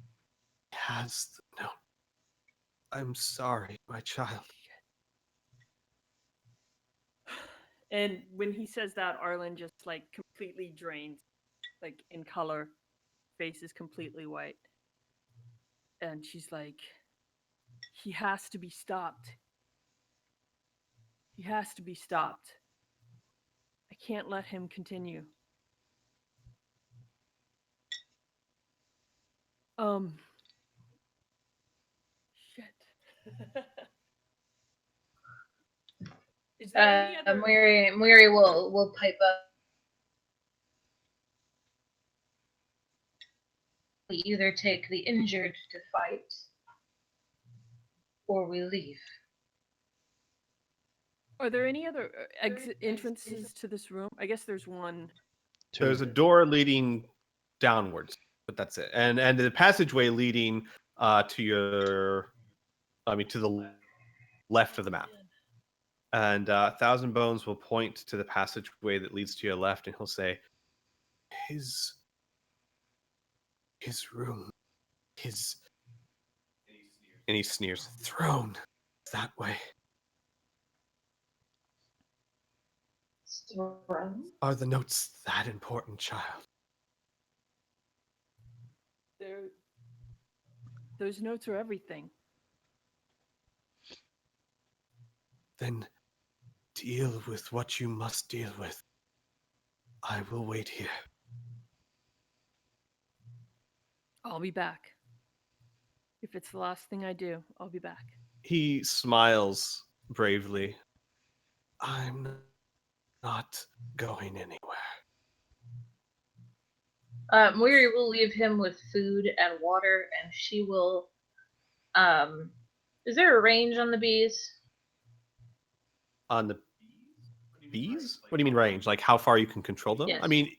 He has the note. I'm sorry, my child. And when he says that, Arlen just completely drains, in color. Face is completely white. And she's like, he has to be stopped. He has to be stopped. I can't let him continue. Shit. Is there any other... Weary will pipe up. We either take the injured to fight, or we leave. Are there any other entrances to this room? I guess there's one. There's a door leading downwards, but that's it. And the passageway leading to the left of the map. And Thousand Bones will point to the passageway that leads to your left, and he'll say, his room, and he sneers, throne, that way. Throne? Are the notes that important, child? Those notes are everything. Then deal with what you must deal with. I will wait here. I'll be back. If it's the last thing I do, I'll be back. He smiles bravely. I'm not going anywhere. Weary will leave him with food and water, and she will. Is there a range on the bees? On the bees? What do you mean range? Like how far you can control them? Yes. I mean,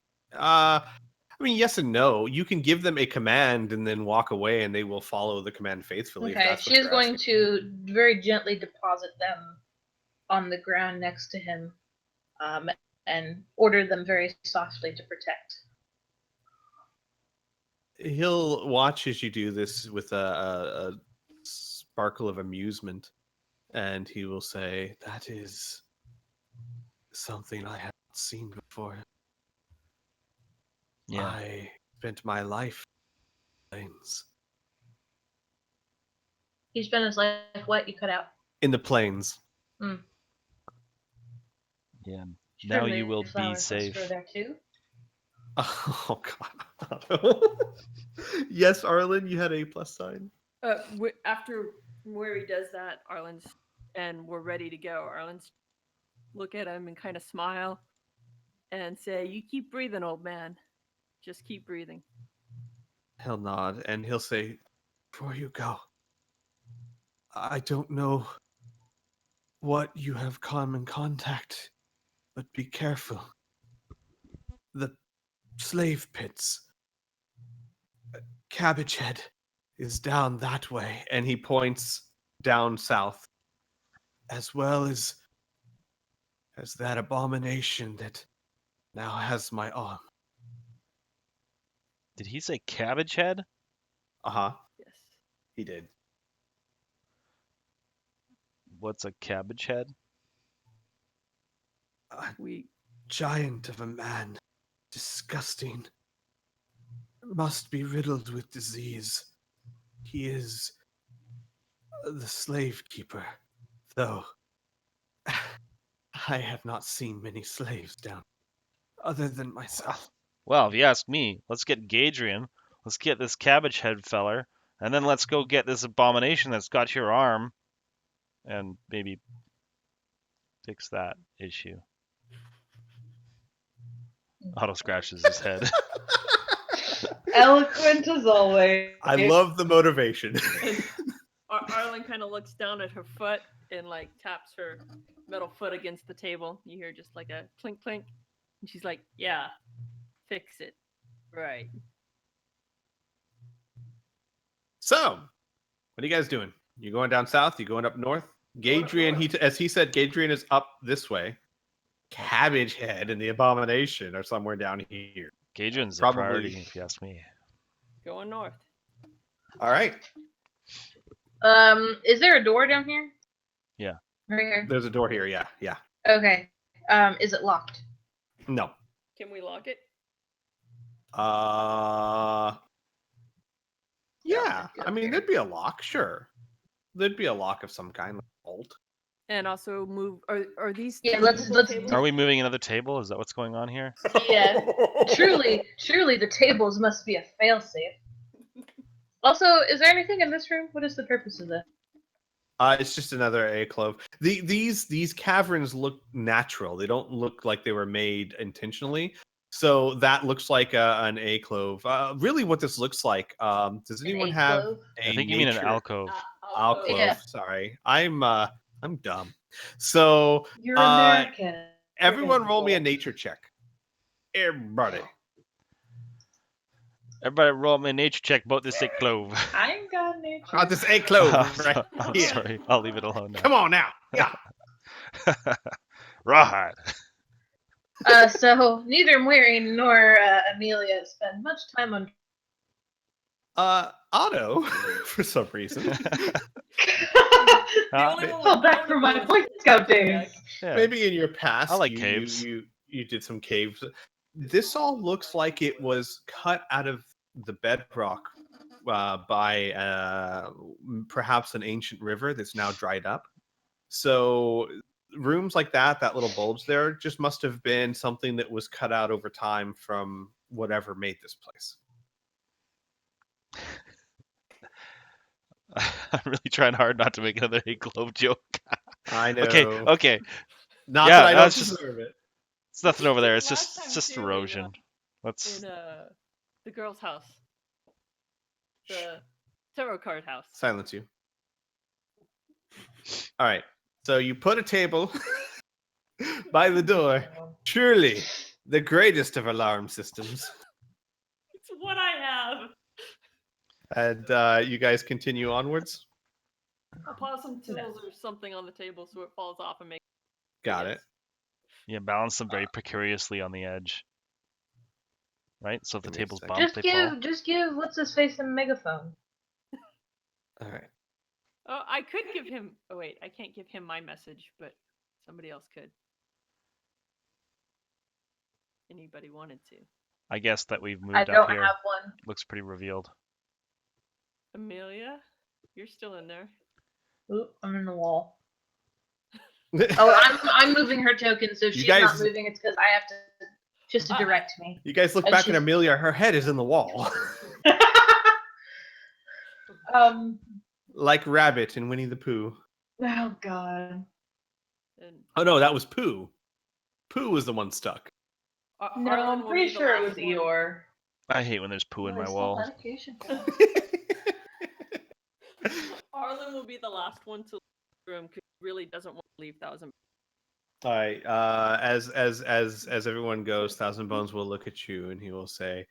yes and no. You can give them a command and then walk away, and they will follow the command faithfully. Okay, she is going to very gently deposit them on the ground next to him, and order them very softly to protect. He'll watch as you do this with a sparkle of amusement, and he will say, that is something I haven't seen before. Yeah. I spent my life in the plains. He spent his life what? You cut out. In the plains. Mm. Yeah. Now you will be safe. There too. Oh God. Yes, Arlen, you had a plus sign. After Weary does that, and we're ready to go. Arlen's look at him and kind of smile and say, "You keep breathing, old man. Just keep breathing." He'll nod and he'll say, before you go, I don't know what you have come in contact, but be careful. The slave pits. Cabbage Head is down that way, and he points down south, as well as that abomination that now has my arm. Did he say cabbage head? Uh-huh. Yes. He did. What's a cabbage head? A We giant of a man. Disgusting. Must be riddled with disease. He is the slave keeper, though I have not seen many slaves down other than myself. Well, if you ask me, let's get Gaedren. Let's get this cabbage head feller, and then let's go get this abomination that's got your arm, and maybe fix that issue. Otto scratches his head. Eloquent as always. I love the motivation. Arlen kind of looks down at her foot and like taps her metal foot against the table. You hear just like a clink clink, and she's like, "Yeah, fix it, right." So, what are you guys doing? You going down south? You going up north? Gaedren, as he said, Gaedren is up this way. Cabbage Head and the Abomination are somewhere down here. Gaedren's a Probably. priority, if you ask me. Going north. All right. Is there a door down here? Yeah. Right here. There's a door here. Yeah. Okay. Is it locked? No. Can we lock it? Yeah. good I mean, here. there'd be a lock. Sure. There'd be a lock of some kind, like a bolt. And also move. Are these? Yeah, two let's- people let's- tables? Are we moving another table? Is that what's going on here? Yeah. Surely the tables must be a failsafe. Also, is there anything in this room? What is the purpose of this? It's just another alcove. These caverns look natural. They don't look like they were made intentionally. So that looks like an alcove. Really, what this looks like. Does anyone have alcove? a I think you mean an nature- alcove. Alcove. Yeah. Sorry, I'm dumb. So You're American. everyone, roll me a People. nature check. Everybody. Everybody roll me a nature check about this alcove. I ain't got nature. This alcove. Right I'm here. sorry. I'll leave it alone now. Come on now. Yeah. Rawhide. So neither Mary nor Amelia spend much time on. Otto, for some reason. The only one Fell with back from my Boy Scout days. Yeah. Maybe in your past, I like you, caves. You did some caves. This all looks like it was cut out of the bedrock by perhaps an ancient river that's now dried up. So rooms like that little bulge there, just must have been something that was cut out over time from whatever made this place. I'm really trying hard not to make another alcove joke. I know. Okay. Not Yeah, that I don't that's just- deserve it. It's nothing over there. did It's last time just too, erosion. Let's. In the girl's house. The tarot card house. Silence you. All right. So you put a table by the door. Surely the greatest of alarm systems. It's what I have. And you guys continue onwards. I'll pause some tools or something on the table so it falls off and make. Got it. Yeah, balance them very precariously on the edge. Right? So if the Give me a tables second. bump, they fall. Just give what's his face a megaphone. All right. Oh, I could give him. Oh wait, I can't give him my message, but somebody else could. Anybody wanted to. I guess that we've moved I up don't here. have one. Looks pretty revealed. Amelia, you're still in there. Oop, I'm in the wall. Oh, I'm moving her token, so if You she's not guys- moving, it's because I have to just to direct me. You guys look And back at she's- Amelia. Her head is in the wall, like Rabbit in Winnie the Pooh. Oh god. And Oh no, that was Pooh. Pooh was the one stuck. No, Arlen I'm will pretty be the sure it last was one. Eeyore. I hate when there's poo in my wall. Arlen will be the last one to leave the room because he really doesn't want to leave Thousand. All right. As everyone goes, Thousand Bones will look at you and he will say,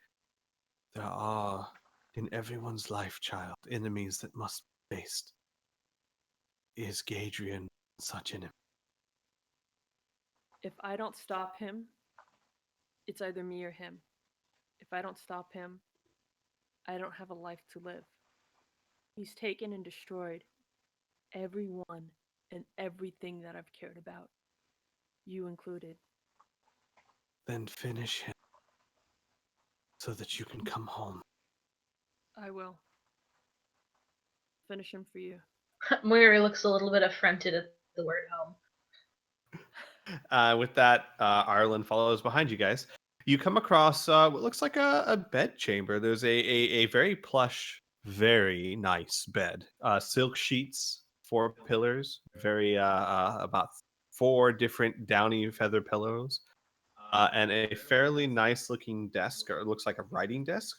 "There are in everyone's life, child, enemies that must be faced. Is Gaedren such an enemy?" If I don't stop him, it's either me or him. If I don't stop him, I don't have a life to live. He's taken and destroyed everyone and everything that I've cared about, you included. Then finish him so that you can come home. I will. Finish him for you. Moira looks a little bit affronted at the word home. With that, Ireland follows behind you guys. You come across what looks like a bed chamber. There's a very plush, very nice bed. Silk sheets, 4 pillars, very about 4 different downy feather pillows, and a fairly nice looking desk, or it looks like a writing desk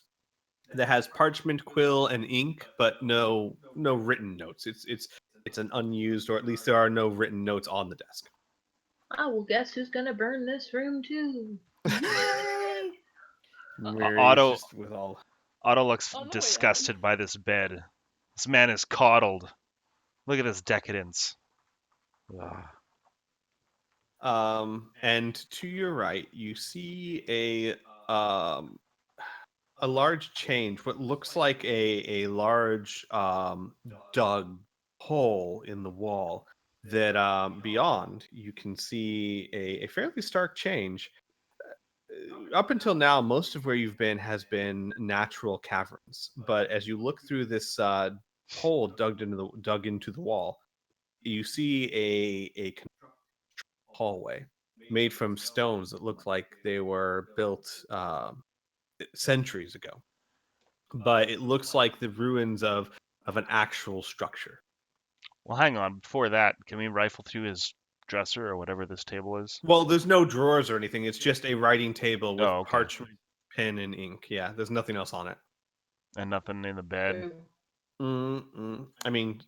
that has parchment, quill, and ink, but no written notes. It's an unused, or at least there are no written notes on the desk. Oh, well, guess who's gonna burn this room too? Yay! Mary is Otto just with all. Otto looks On the way, disgusted by this bed. This man is coddled. Look at his decadence. Ugh. And to your right, you see a large change. What looks like a large dug hole in the wall. That beyond you can see a fairly stark change. Up until now, most of where you've been has been natural caverns, but as you look through this hole dug into the wall, you see a hallway made from stones that look like they were built centuries ago, but it looks like the ruins of an actual structure. Well, hang on. Before that, can we rifle through his dresser or whatever this table is? Well, there's no drawers or anything. It's just a writing table with Oh, okay. parchment, pen, and ink. Yeah, there's nothing else on it. And nothing in the bed. I mean,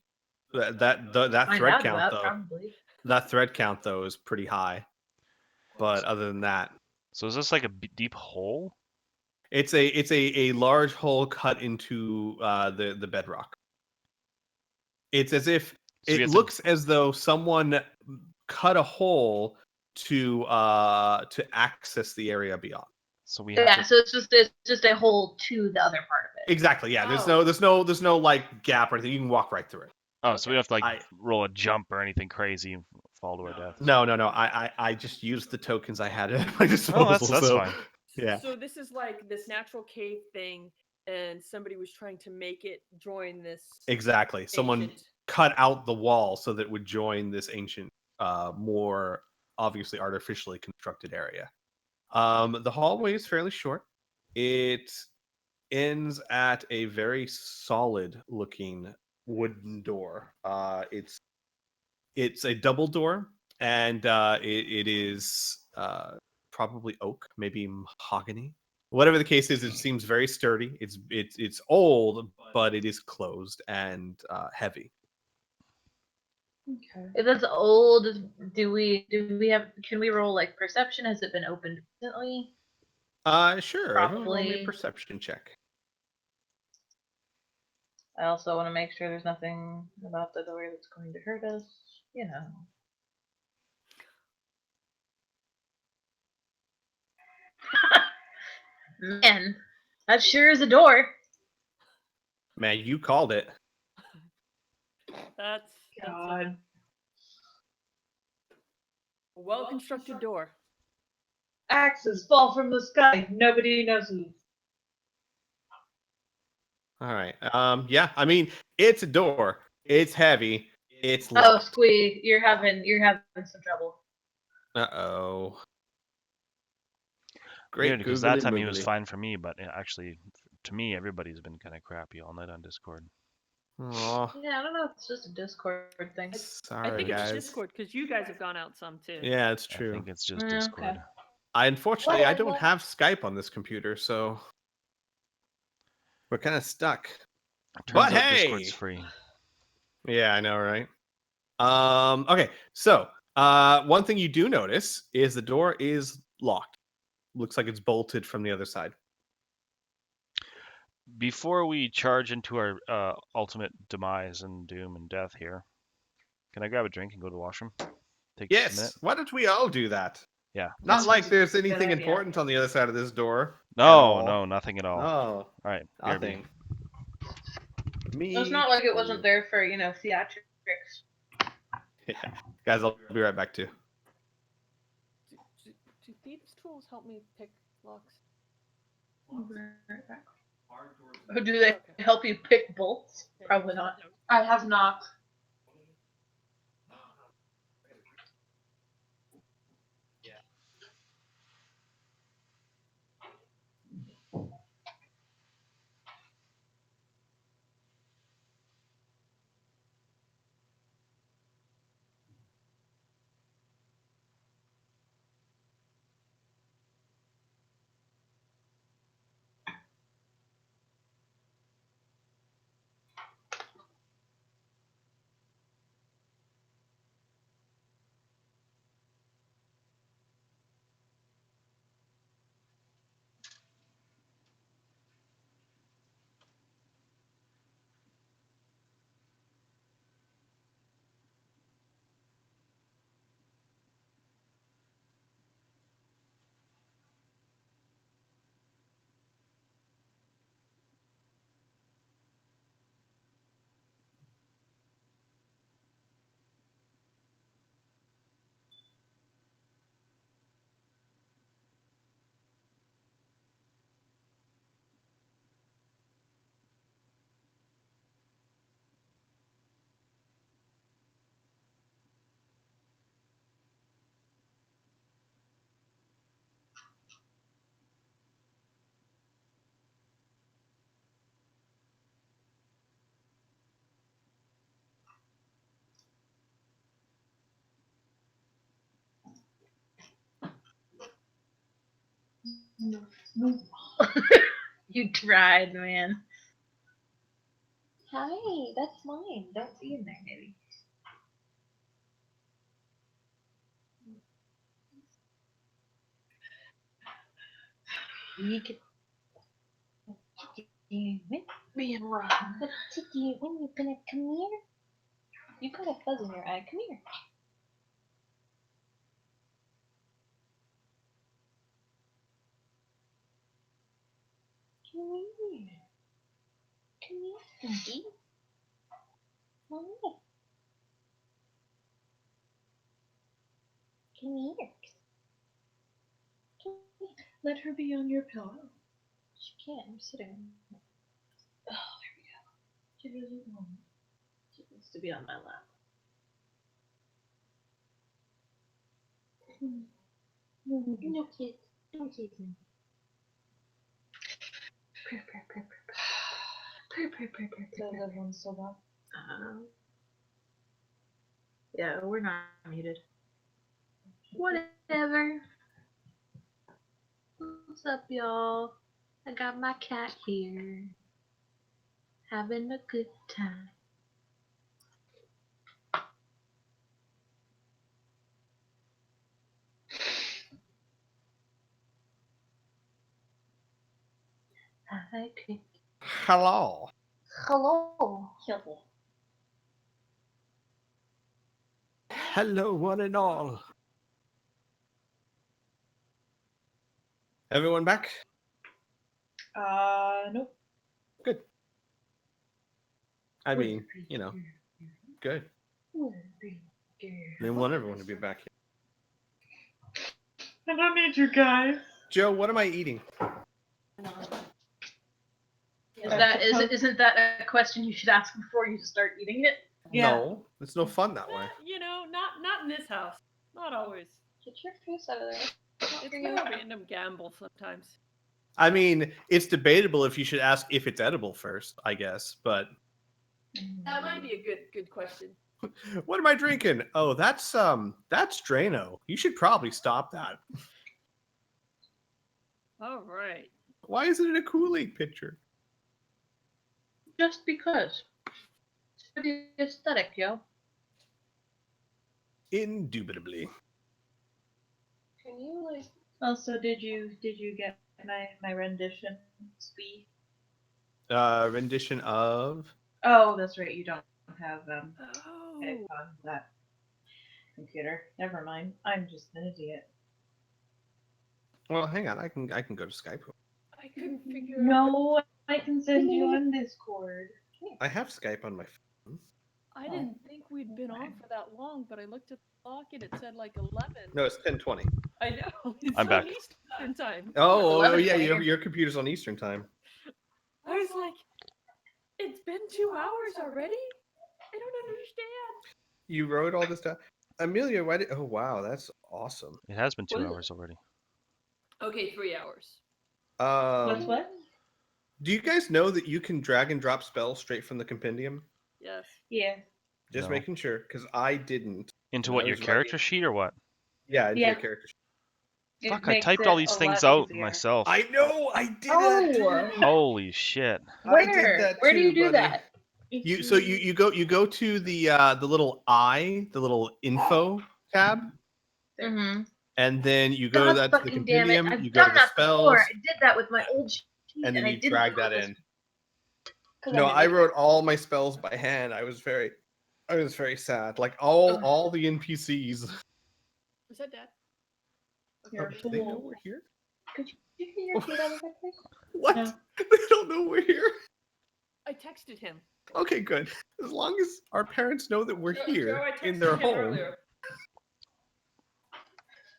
that Find thread out count about though. probably. That thread count though is pretty high. But other than that, So is this like a deep hole? it's a large hole cut into the bedrock. It's as if So we it have looks as though someone cut a hole to access the area beyond. So we have Yeah, to. so it's just a hole to the other part of it. Exactly. Yeah. Oh. There's no like gap or anything. You can walk right through it. Oh, so we don't have to like I- roll a jump or anything crazy and fall to our death. No. I just used the tokens I had at my Oh, disposal. that's so, fine. Yeah. So this is like this natural cave thing, and somebody was trying to make it join this. Exactly. Someone ancient- cut out the wall so that it would join this ancient, more obviously artificially constructed area. The hallway is fairly short. It ends at a very solid looking wooden door. It's a double door, and it is probably oak, maybe mahogany. Whatever the case is, it seems very sturdy. It's old, but it is closed and heavy. Okay. If that's old, do we have? Can we roll like perception? Has it been opened recently? Sure. Everyone roll me a Probably. perception check. I also want to make sure there's nothing about the door that's going to hurt us. You know. Man, that sure is a door. Man, you called it. That's God. a well-constructed door. Axes fall from the sky. Nobody knows who. All right. Yeah. I mean, it's a door. It's heavy. It's Oh, locked. Squee, you're having some trouble. Uh-oh. Weird, Great because that googly time he was moogly. fine for me, but actually, to me, everybody's been kind of crappy all night on Discord. Aw, Yeah, I don't know. It's just a Discord thing. sorry, I think guys. it's Discord because you guys have gone out some too. Yeah, it's I true. think it's just Okay. Discord. Unfortunately, I don't Whatever. have Skype on this computer, so we're kind of stuck. Turns But out hey! Discord's free. Yeah, I know, right? Okay, so one thing you do notice is the door is locked. Looks like it's bolted from the other side. Before we charge into our ultimate demise and doom and death here, can I grab a drink and go to the washroom? Take just a minute. Yes. Why don't we all do that? Yeah. Not like there's Good anything idea. important on the other side of this door. No, all. no, nothing at all. Oh, All right. BRB. nothing. Me. It's not like it wasn't there for, theatrics. Yeah. Guys, I'll be right back too. Do thieves' tools help me pick locks? Or do they help you pick bolts? Probably not. I have not. You tried, man. Hi, that's mine. Don't be in there, maybe. We could. Being wrong. What did you when you gonna come here? You got a fuzz in your eye. Come here. Come here. Come here, Stinky. Come here. Come here. Come here. Let her be on your pillow. She can't. I'm sitting. Oh, there we go. She doesn't want it. She wants to be on my lap. No kids. No kids. Purr, purr, purr, purr, purr, purr, purr, purr, The purr. other one's so bad. Yeah, we're not muted. Whatever. What's up, y'all? I got my cat here. Having a good time. Hi, Crick. Hello. Hello. Hello. Hello, one and all. Everyone back? Nope. Good. I mean, good. They want everyone to be back here. I don't need you guys. Joe, what am I eating? Isn't that a question you should ask before you start eating it? Yeah. No, it's no fun that way. Not in this house. Not always. Get your face out of there. It's a random gamble sometimes. I mean, it's debatable if you should ask if it's edible first, I guess, but That might be a good question. what am I drinking? Oh, that's Drano. You should probably stop that. All right. Why is it in a Kool-Aid pitcher? Just because. It's for the aesthetic, yo. Indubitably. Can you like? Also, did you get my rendition, Spee? Rendition of. Oh, that's right. You don't have Oh. it on that computer. Never mind. I'm just an idiot. Well, hang on. I can go to Skype. I couldn't figure out. No, I can send you on Discord. I have Skype on my phone. I didn't think we'd been on for that long, but I looked at the clock and it said like 11. No, it's 10:20. I know. It's I'm back. on Eastern time. Oh, yeah. 11:20. Your computer's on Eastern time. I was like, it's been 2 hours already? I don't understand. You wrote all this down, Amelia. Why did? Oh, wow, that's awesome. It has been 2 What is it? hours already. Okay, 3 hours. What's what? Do you guys know that you can drag and drop spells straight from the compendium? Yes. Yeah. Just No. making sure, because I didn't. Into And what, I your was character writing- sheet or what? Yeah, into Yeah. your character sheet. Fuck, It I makes typed it all these a things lot out easier. myself. I know. I did Oh. that too. Holy shit. I did Where? that Where do too, you do buddy. that? You go to the little the little info tab, Mm-hmm. and then you go to God that's the fucking damn it! compendium. I've You go to done the that spells, before. I did that with my old sheet, and then I you didn't drag do it that this in. 'cause No, didn't I like wrote all my spells by hand. I was very sad. Like all the NPCs. Was that Dad? You're Do they know cool. we're here? Could you get your feet out of that place? What? No. They don't know we're here. I texted him. Okay, good. As long as our parents know that we're Joe, here I texted in their him home. earlier.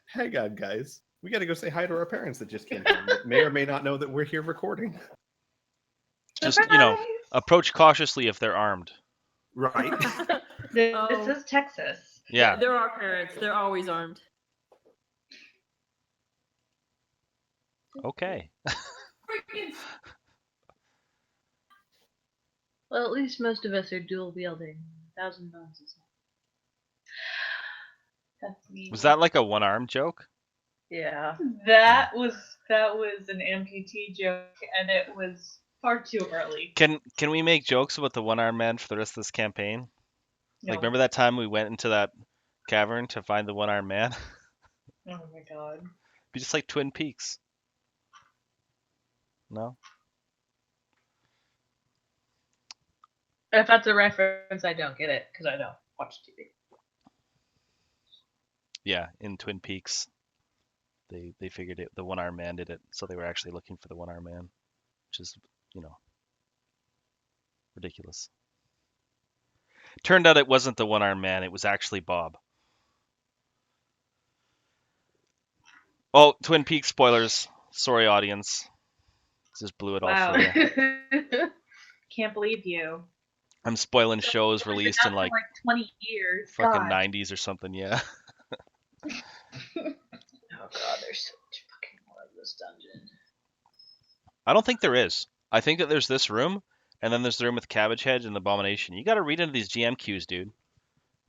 Hang on, guys. We got to go say hi to our parents that just came home. That may or may not know that we're here recording. Just, approach cautiously if they're armed. Right. This Oh. is Texas. Yeah. They're our parents. They're always armed. Okay. Freaking Well, at least most of us are dual wielding. 1,000 bones is That's me. Was that like a one-arm joke? Yeah. That was an amputee joke, and it was far too early. Can we make jokes about the one-armed man for the rest of this campaign? No. Like, remember that time we went into that cavern to find the one-armed man? Oh my god. Be just like Twin Peaks. No? If that's a reference, I don't get it because I don't watch TV. Yeah, in Twin Peaks, they figured it. The one-armed man did it, so they were actually looking for the one-armed man, which is, ridiculous. Turned out it wasn't the one-armed man; it was actually Bob. Oh, Twin Peaks spoilers. Sorry, audience. Just blew it all Wow. for you. Can't believe you. I'm spoiling shows released in like 20 years. fucking God. 90s or something. Yeah. Oh god, there's so much fucking more of this dungeon. I don't think there is. I think that there's this room, and then there's the room with Cabbage Head and Abomination. You got to read into these GM cues, dude.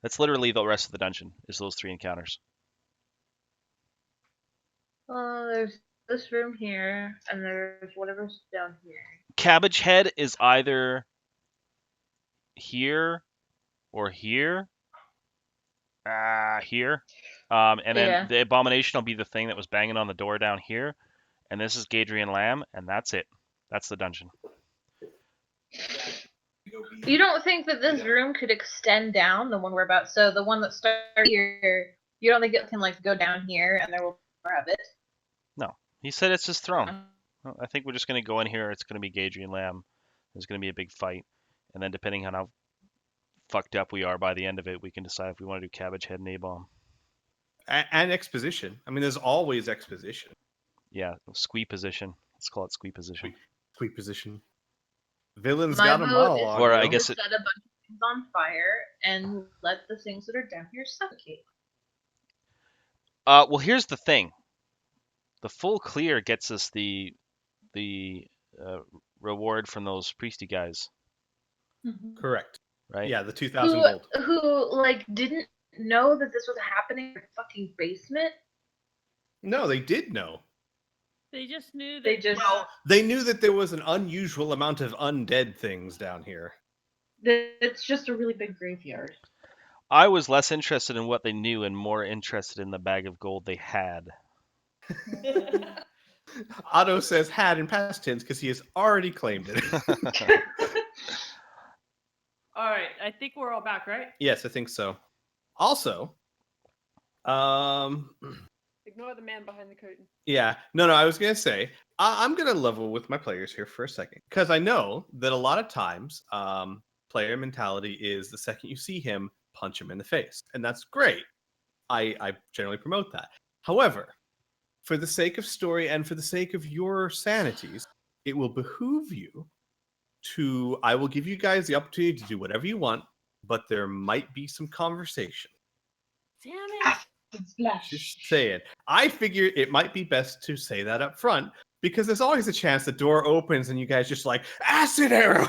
That's literally the rest of the dungeon. Is those 3 encounters. There's this room here, and there's whatever's down here. Cabbage Head is either here or here. Here. And then Yeah. the Abomination will be the thing that was banging on the door down here. And this is Gaedren Lamm, and that's it. That's the dungeon. You don't think that this room could extend down, the one we're about? So the one that starts here, you don't think it can like go down here and there will be more of it? No. He said it's his throne. Well, I think we're just going to go in here. It's going to be Gaedren Lamm. There's going to be a big fight. And then depending on how fucked up we are by the end of it, we can decide if we want to do Cabbage Head and A-Bomb. And exposition. I mean, there's always exposition. Yeah, squee position. Let's call it squee position. Sweet position. Villain's My got a vote monologue. is Or you I know? guess to set a bunch of things on fire and let the things that are down here suffocate. Well, here's the thing. The full clear gets us the reward from those priesty guys, Correct. right? Yeah, the 2,000 gold. Who like didn't know that this was happening in their fucking basement? No, they did know. They just knew that. They just They knew that there was an unusual amount of undead things down here. it's just a really big graveyard. I was less interested in what they knew and more interested in the bag of gold they had. Otto says had in past tense because he has already claimed it. All right, I think we're all back, right? Yes, I think so. Also, Ignore the man behind the curtain. Yeah, no, I was gonna say I'm gonna level with my players here for a second because I know that a lot of times, player mentality is the second you see him, punch him in the face, and that's great. I generally promote that. However, for the sake of story and for the sake of your sanities, it will behoove you to. I will give you guys the opportunity to do whatever you want, but there might be some conversation. Damn it! Splash. Just saying. I figure it might be best to say that up front because there's always a chance the door opens and you guys just like acid arrow.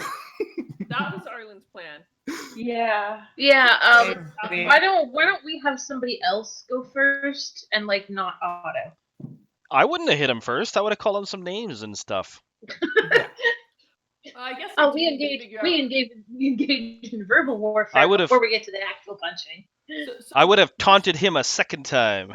That was Arlen's plan. Yeah. Yeah. Maybe. Why don't we have somebody else go first and like not Otto? I wouldn't have hit him first. I would have called him some names and stuff. I guess. Oh, do we need to figure out- engage in verbal warfare I would've- before we get to the actual punching. So, I would have taunted him a second time.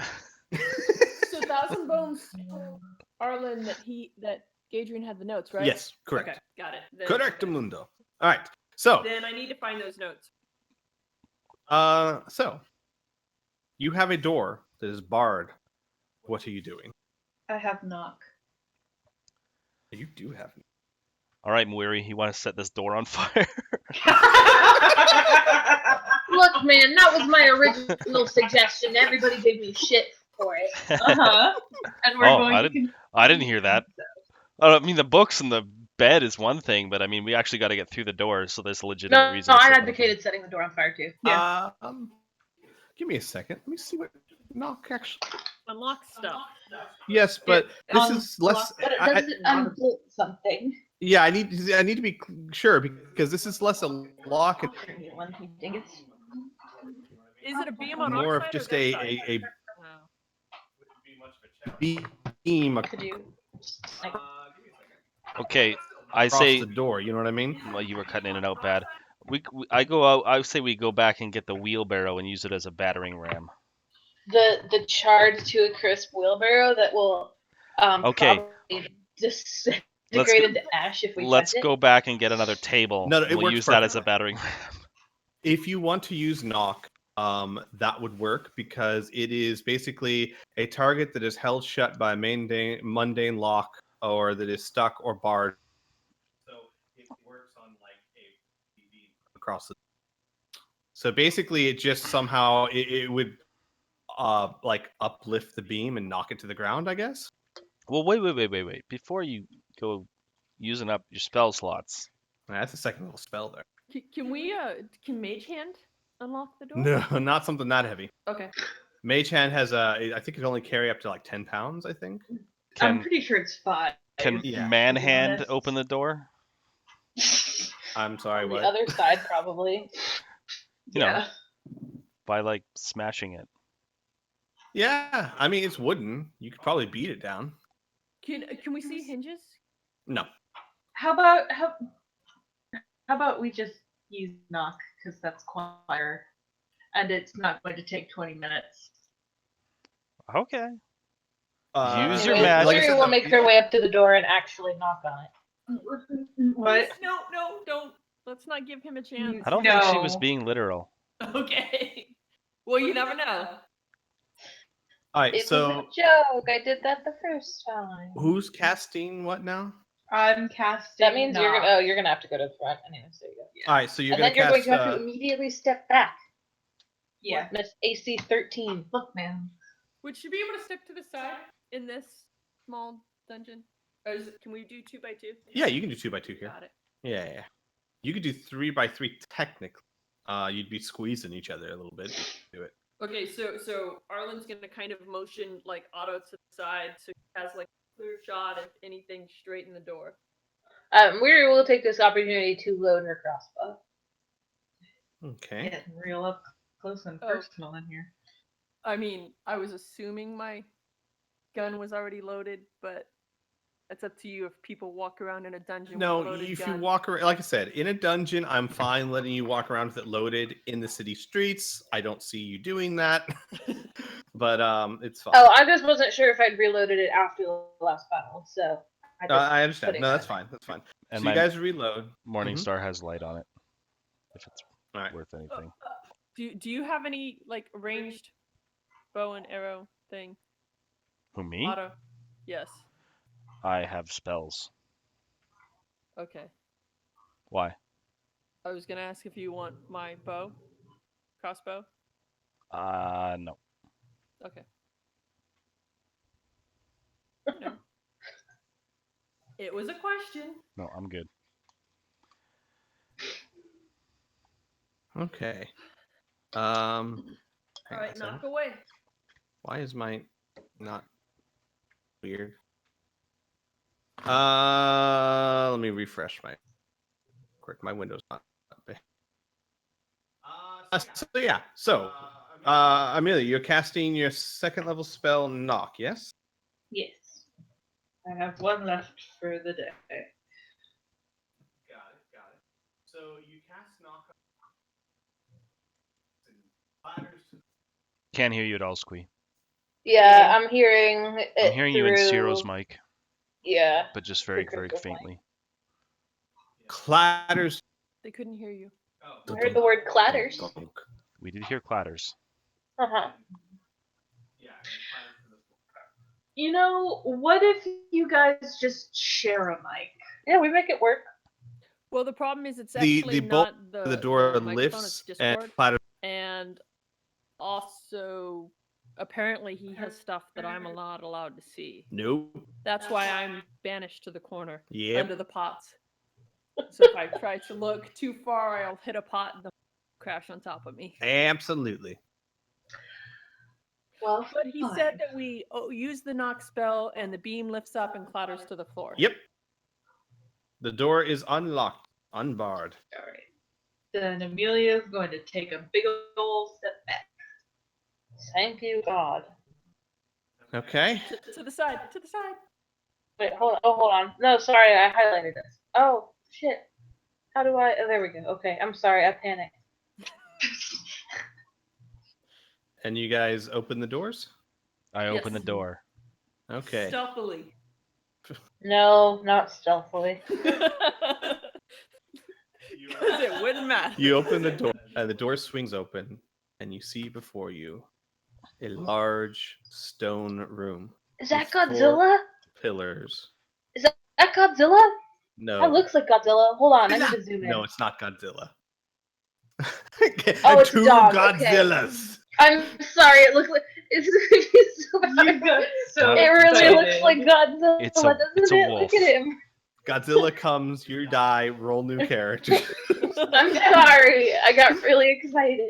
So Thousand Bones told Arlen that Gaedren had the notes, right? Yes, correct. Okay, got it. Then, Correct, okay. mundo. All right. So, Then I need to find those notes. so you have a door that is barred. What are you doing? I have knock. You do have. All right, Mwiri, you want to set this door on fire? Look, man, that was my original suggestion. Everybody gave me shit for it. And we're Oh, going I to didn't- I didn't hear that. I mean, the books and the bed is one thing, but I mean, we actually got to get through the door, so there's a legitimate No, reason. no, to I set that on advocated setting the door on fire too. Yeah. Give me a second. Let me see what knock actually. Unlock stuff. Yes, but this is less. But it I- doesn't unbolt something. yeah, I need to be sure because this is less a lock and One dingus. Is it a beam on more our of side just or a their side? a Wow. beam Could you? Like, it. Okay, I across say. the door. You know what I mean? Well, you were cutting in and out bad. I go out. I say we go back and get the wheelbarrow and use it as a battering ram. the charred to a crisp wheelbarrow that will Okay. probably disintegrate into ash if we Let's touch go back and get another table. No, it we'll works use that as a perfectly. battering ram. If you want to use knock, that would work because it is basically a target that is held shut by a mundane lock or that is stuck or barred. So it works on like a TV across the. So basically, it just somehow it would like uplift the beam and knock it to the ground. I guess. Well, wait. Before you go using up your spell slots, That's a second little spell there. Can we? Can Mage Hand unlock the door? No, not something that heavy. Okay. Mage Hand has I think it can only carry up to like 10 pounds. I think. I'm can pretty sure it's 5. can Yeah. Manhand honest. open the door? I'm sorry. on the What? other side, probably. You know, by like smashing it. Yeah, I mean it's wooden. You could probably beat it down. Can we see hinges? No. How about we just use knock because that's quieter, and it's not going to take 20 minutes. Okay. Use Use your Maybe magic. Like I Siri said, will make her way up to the door and actually knock on it. What? No, don't. Let's not give him a chance. I don't think she was No. being literal. Okay. Well, you never know. All right, It so was a joke. I did that the first time. who's casting what now? I'm casting. That means you're knock. gonna. Oh, you're gonna have to go to the front. Anyway, so you go. All right, so you're And gonna then you're cast. going to have to immediately step back. Yeah. Miss AC 13. Look, man. Would she be able to step to the side in this small dungeon? Or can we do 2 by 2? Yeah, you can do 2 by 2 here. Got it. Yeah. You could do 3 by 3 technically. You'd be squeezing each other a little bit. Do it. Okay, so Arlen's gonna kind of motion like Otto to the side, so he has like a clear shot if anything straight in the door. We will take this opportunity to load her crossbow. Okay. Getting real up close and Oh. personal in here. I mean, I was assuming my gun was already loaded, but it's up to you if people walk around in a dungeon No, with a loaded if gun. you walk around, like I said, in a dungeon, I'm fine letting you walk around with it loaded. In the city streets, I don't see you doing that. But it's fine. Oh, I just wasn't sure if I'd reloaded it after the last battle, so I just I understand. putting No, that's that- fine. That's fine. And So my you guys reload. Morningstar has light on it. If it's All right. worth anything. Do you have any like ranged bow and arrow thing? Who, me? Otto. Yes. I have spells. Okay. Why? I was gonna ask if you want my bow, crossbow. No. Okay. No. It was a question. No, I'm good. Okay. All hang on a right, second. knock away. Why is my not weird? Let me refresh my quick. My window's not big. So Amelia, you're casting your second level spell knock, yes? Yes. I have one left for the day. Got it. So you cast knock. Can't hear you at all, Squee. Yeah, I'm hearing it I'm hearing through... you in Ciro's mic, Yeah. but just very, the very crystal mic. faintly. Clatters. They couldn't hear you. I heard the word clatters. We did hear clatters. Uh-huh. You know, what if you guys just share a mic? Yeah, we make it work. Well, the problem is it's The actually bolt not the door microphone, lifts it's and Discord. clatters. And also, apparently he has stuff that I'm not allowed to see. Nope. That's why I'm banished to the corner Yep. under the pots. So if I try to look too far, I'll hit a pot and they'll crash on top of me. Absolutely. Well, But he said that we use the knock spell and the beam lifts up and clatters to the floor. Yep. The door is unlocked, unbarred. all right. Then Amelia's going to take a big old step back. Thank you, God. Okay. To the side, to the side. Wait, hold on. Oh, hold on. No, sorry, I highlighted this. Oh, shit. How do I... Oh, there we go. Okay, I'm sorry, I panicked. And you guys open the doors? I open the Yes. door. Okay. Stealthily. No, not stealthily. Because it wouldn't matter. You open the door, and the door swings open, and you see before you a large stone room. Is that with Godzilla? 4 pillars. Is that Godzilla? No. That looks like Godzilla. Hold on, I need to zoom in. No, it's not Godzilla. Oh, it's a 2 dog, okay. Godzillas. I'm sorry, it looks like... It's so You got so It really excited. looks like Godzilla, It's a doesn't it? wolf. Look at him. Godzilla comes, you die, roll new character. I'm sorry. I got really excited.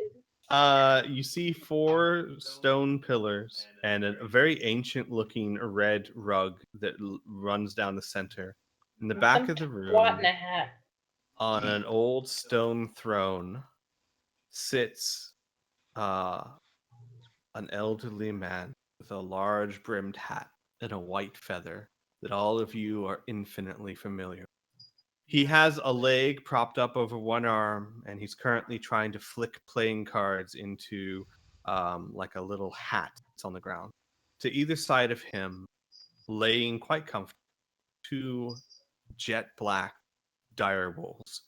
You see 4 stone pillars and a very ancient looking red rug that runs down the center. In the back Some of the twat room, in a hat. on an old stone throne, sits an elderly man with a large brimmed hat and a white feather that all of you are infinitely familiar with. He has a leg propped up over one arm, and he's currently trying to flick playing cards into like a little hat that's on the ground. To either side of him, laying quite comfortably, 2 jet black dire wolves.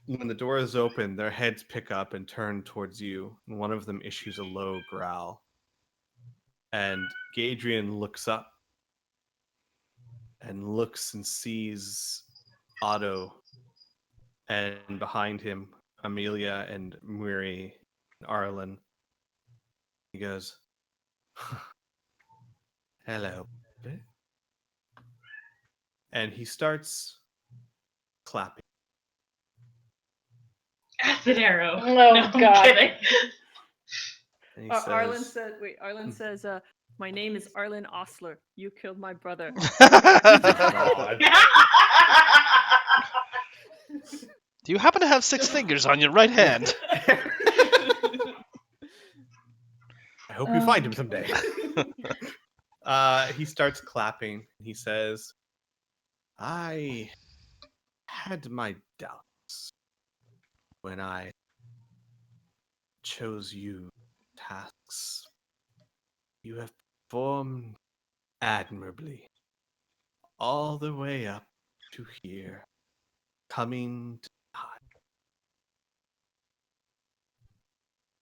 When the door is open, their heads pick up and turn towards you, and one of them issues a low growl. And Gaedren looks up and looks and sees Otto, and behind him, Amelia and Muri and Arlen. He goes, "Hello." And he starts clapping. Acid arrow. Oh, No, I'm God. kidding. And he Arlen says, says, my name is Arlen Osler. You killed my brother. God. Do you happen to have 6 fingers on your right hand? I hope you find him someday. He starts clapping. He says, I had my doubts when I chose you tasks. You have performed admirably. All the way up to here. Coming to die.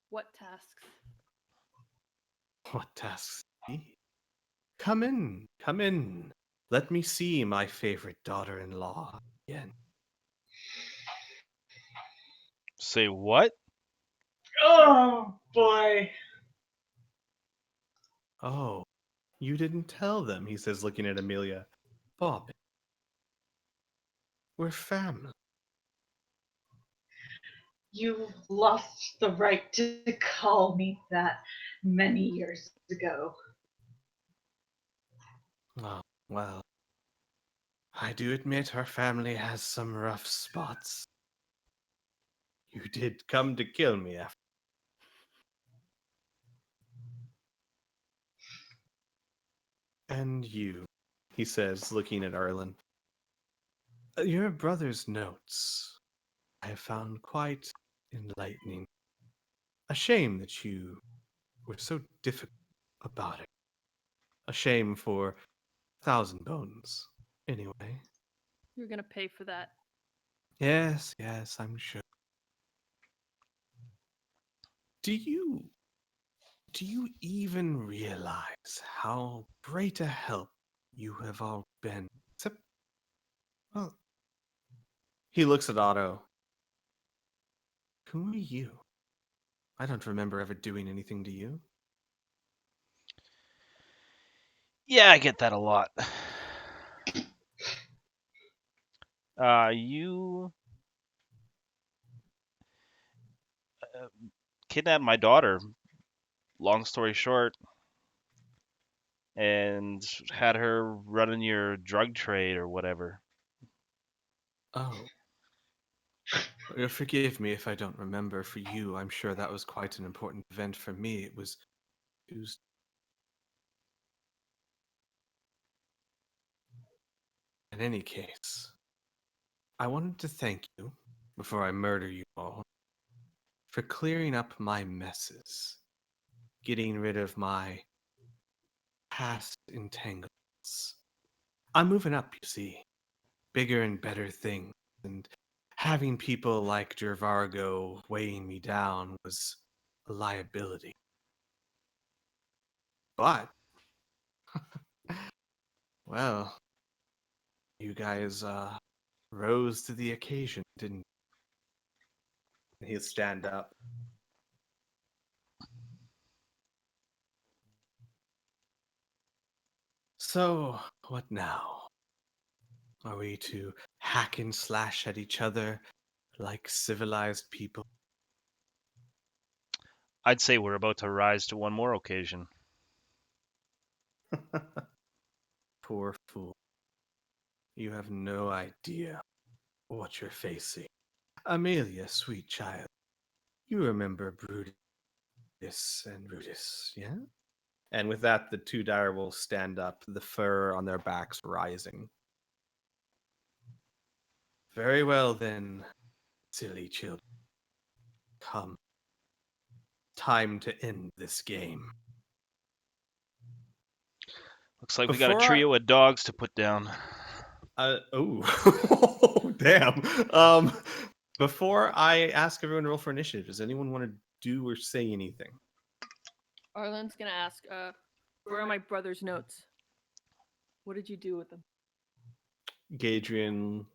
What tasks? What tasks? Come in, come in. Let me see my favorite daughter-in-law again. Say what? Oh boy. Oh, you didn't tell them, he says, looking at Amelia. Bob, we're family. You lost the right to call me that many years ago. Oh, well, I do admit our family has some rough spots. You did come to kill me after. And you, he says, looking at Erlen. Your brother's notes I have found quite enlightening. A shame that you were so difficult about it. A shame for Thousand Bones. Anyway. You're gonna pay for that. Yes, I'm sure. Do you even realize how great a help you have all been? Except, well, he looks at Otto. Who are you? I don't remember ever doing anything to you. Yeah, I get that a lot. You kidnapped my daughter, long story short, and had her running your drug trade or whatever. Oh. Forgive me if I don't remember. For you, I'm sure that was quite an important event. For me, it was Tuesday. In any case, I wanted to thank you, before I murder you all, for clearing up my messes, getting rid of my past entanglements. I'm moving up, you see, bigger and better things, and having people like Gervargo weighing me down was a liability. But, well, you guys rose to the occasion, didn't you? He'll stand up. So, what now? Are we to hack and slash at each other like civilized people? I'd say we're about to rise to one more occasion. Poor fool. You have no idea what you're facing. Amelia, sweet child, you remember Brutus and Brutus, yeah? And with that, the two dire wolves stand up, the fur on their backs rising. Very well then, silly children. Come. Time to end this game. Looks like we got a trio of dogs to put down. Oh, damn. Before I ask everyone to roll for initiative, does anyone want to do or say anything? Arlen's gonna ask, where are my brother's notes? What did you do with them? Gaedren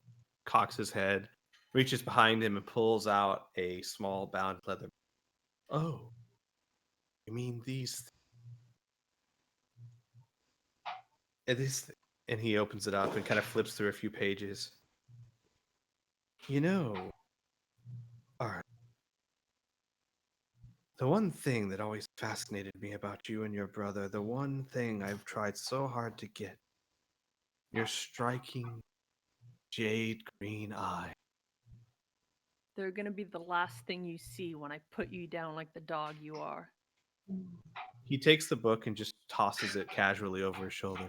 cocks his head, reaches behind him, and pulls out a small bound leather. Oh, you mean these? And he opens it up and kind of flips through a few pages. You know, Art, the one thing that always fascinated me about you and your brother, the one thing I've tried so hard to get, your striking jade green eye. They're gonna be the last thing you see when I put you down like the dog you are. He takes the book and just tosses it casually over his shoulder.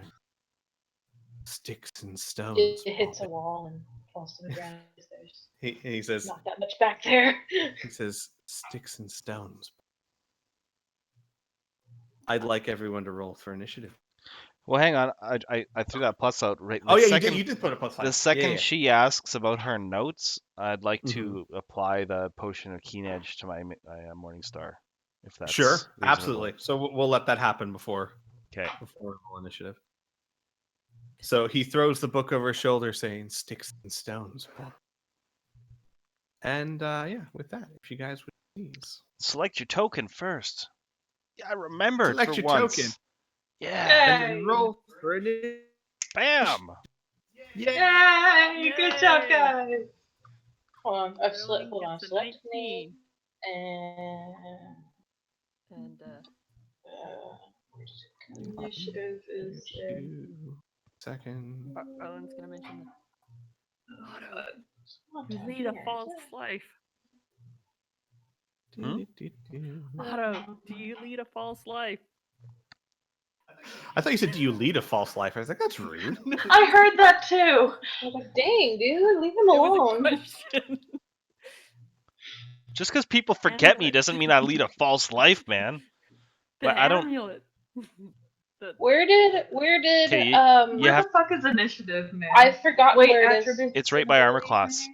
Sticks and stones. It hits a wall and falls to the ground. There's He says, not that much back there. he says, sticks and stones. I'd like everyone to roll for initiative. Well, hang on. I threw that plus out right. Oh yeah, you did put a plus 5. The second Yeah. she asks about her notes, I'd like Mhm. to apply the potion of keen edge to my Morning Star. If that's Sure, reasonable. absolutely. So we'll let that happen before. Okay. before roll initiative. So he throws the book over his shoulder, saying, "Sticks and stones." And yeah, with that, if you guys would please Select your token first. Yeah, I remembered select for your once. token Yeah. and then roll for it. Bam. Yay! Yay! Good job, guys. Hold on. Sterling Hold on. gets a Select 19. name and And where's it go? Initiative is there. 2 seconds. Arlen's gonna mention the Otto. Come on, You down lead a here. false life. Hmm? Otto, do you lead a false life? I thought you said, "Do you lead a false life?" I was like, "That's rude." I heard that too. I was like, dang, dude, leave him It was a alone. question. Just because people forget me doesn't mean I lead a false life, man. The But I don't. amulet. Where did Okay, you Where have. the fuck is initiative, man? I forgot Wait, where it is. attributes. It's right by armor class. In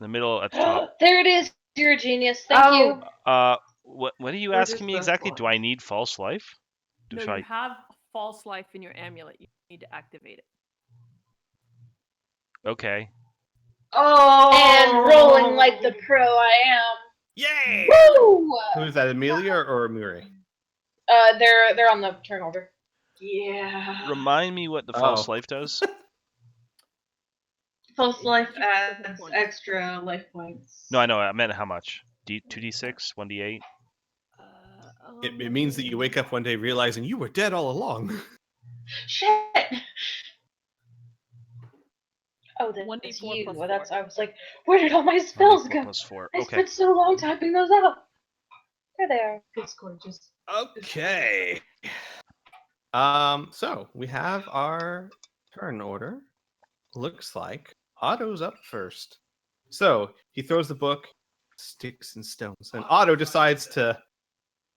the middle at the top. There it is. You're a genius. Thank you. What are you Where asking does me that exactly? go? Do I need false life? No, you have false life in your amulet. You need to activate it. Okay. Oh. And rolling like the pro I am. Yay! Woo! Who is that, Amelia or Amuri? They're on the turn order. Yeah. Remind me what the false life does. False life Keep the adds points. extra life points. No, I know. I meant how much. 2d6, 1d8. It means that you wake up one day realizing you were dead all along. Shit. Oh, that's 1d4 you. plus Well, 4. I was like, where did all my spells 1d4 go? plus 4. I Okay. spent so long typing those out. There they are. It's gorgeous. Okay. So we have our turn order. Looks like Otto's up first. So he throws the book, Sticks and Stones, and Otto decides to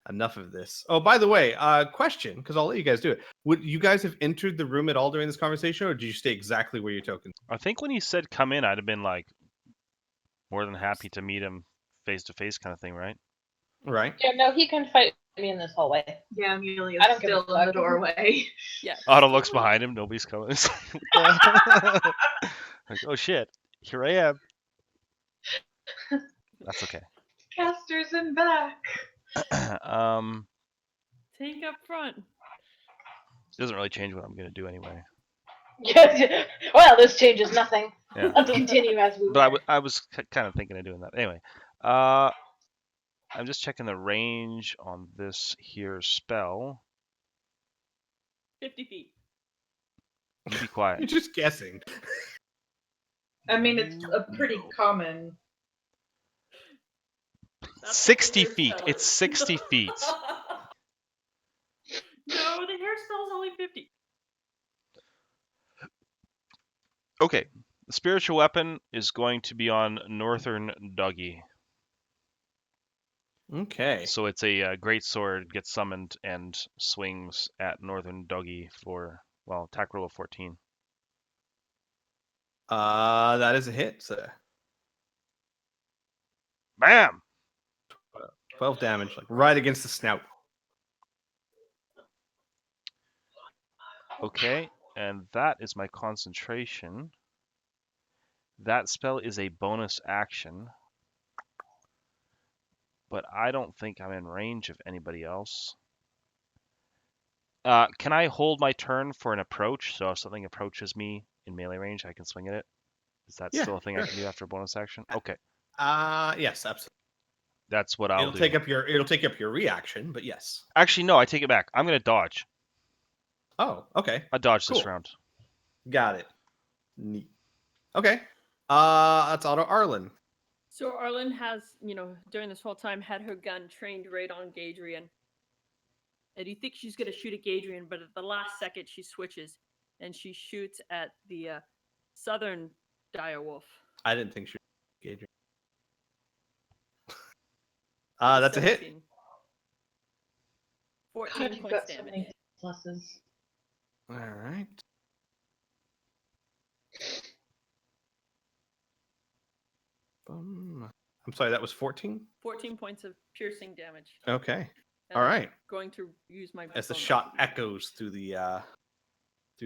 enough of this. Oh, by the way, question, because I'll let you guys do it. Would you guys have entered the room at all during this conversation, or did you stay exactly where your token? I think when he said come in, I'd have been like more than happy to meet him face to face kind of thing, right? Right. Yeah, no, he can fight me in this hallway. Yeah, Amelia's I don't give a still in the fuck. doorway. Yeah. Otto looks behind him. Nobody's coming. It's like, oh shit, here I am. That's okay. Caster's in back. Take up front. It doesn't really change what I'm gonna do anyway. Yeah. Well, this changes nothing. Yeah. Let's continue as we But were. I was kind of thinking of doing that. Anyway, I'm just checking the range on this here spell. 50 feet. You be You're quiet. just guessing. I mean, it's a pretty common. That's 60 what the feet. hairspell It's is. 60 feet. No, the hairspell's only 50. Okay. The spiritual weapon is going to be on Northern Dougie. Okay. So it's a great sword, gets summoned and swings at Northern Dougie for, well, attack roll of 14. That is a hit, sir. Bam! 12 damage, like right against the snout. Okay, and that is my concentration. That spell is a bonus action, but I don't think I'm in range of anybody else. Can I hold my turn for an approach? So if something approaches me in melee range, I can swing at it? Is that still a thing I can do after a bonus action? Okay, Yes, absolutely. that's what I'll It'll do. take up your reaction, but yes. Actually, no, I take it back. I'm going to dodge. Oh, okay. I dodge this Cool. round. Got it. Neat. Okay. That's Otto Arlen. So Arlen has, during this whole time had her gun trained right on Gaedren. And you think she's going to shoot at Gaedren, but at the last second she switches and she shoots at the southern direwolf. I didn't think she was Gaedren. That's a hit. 17. God, 14 you've points got so damage. many pluses. All right. I'm sorry, that was 14? 14 points of piercing damage. Okay. And All I'm right. going to use my. As the bonus shot to do that. echoes through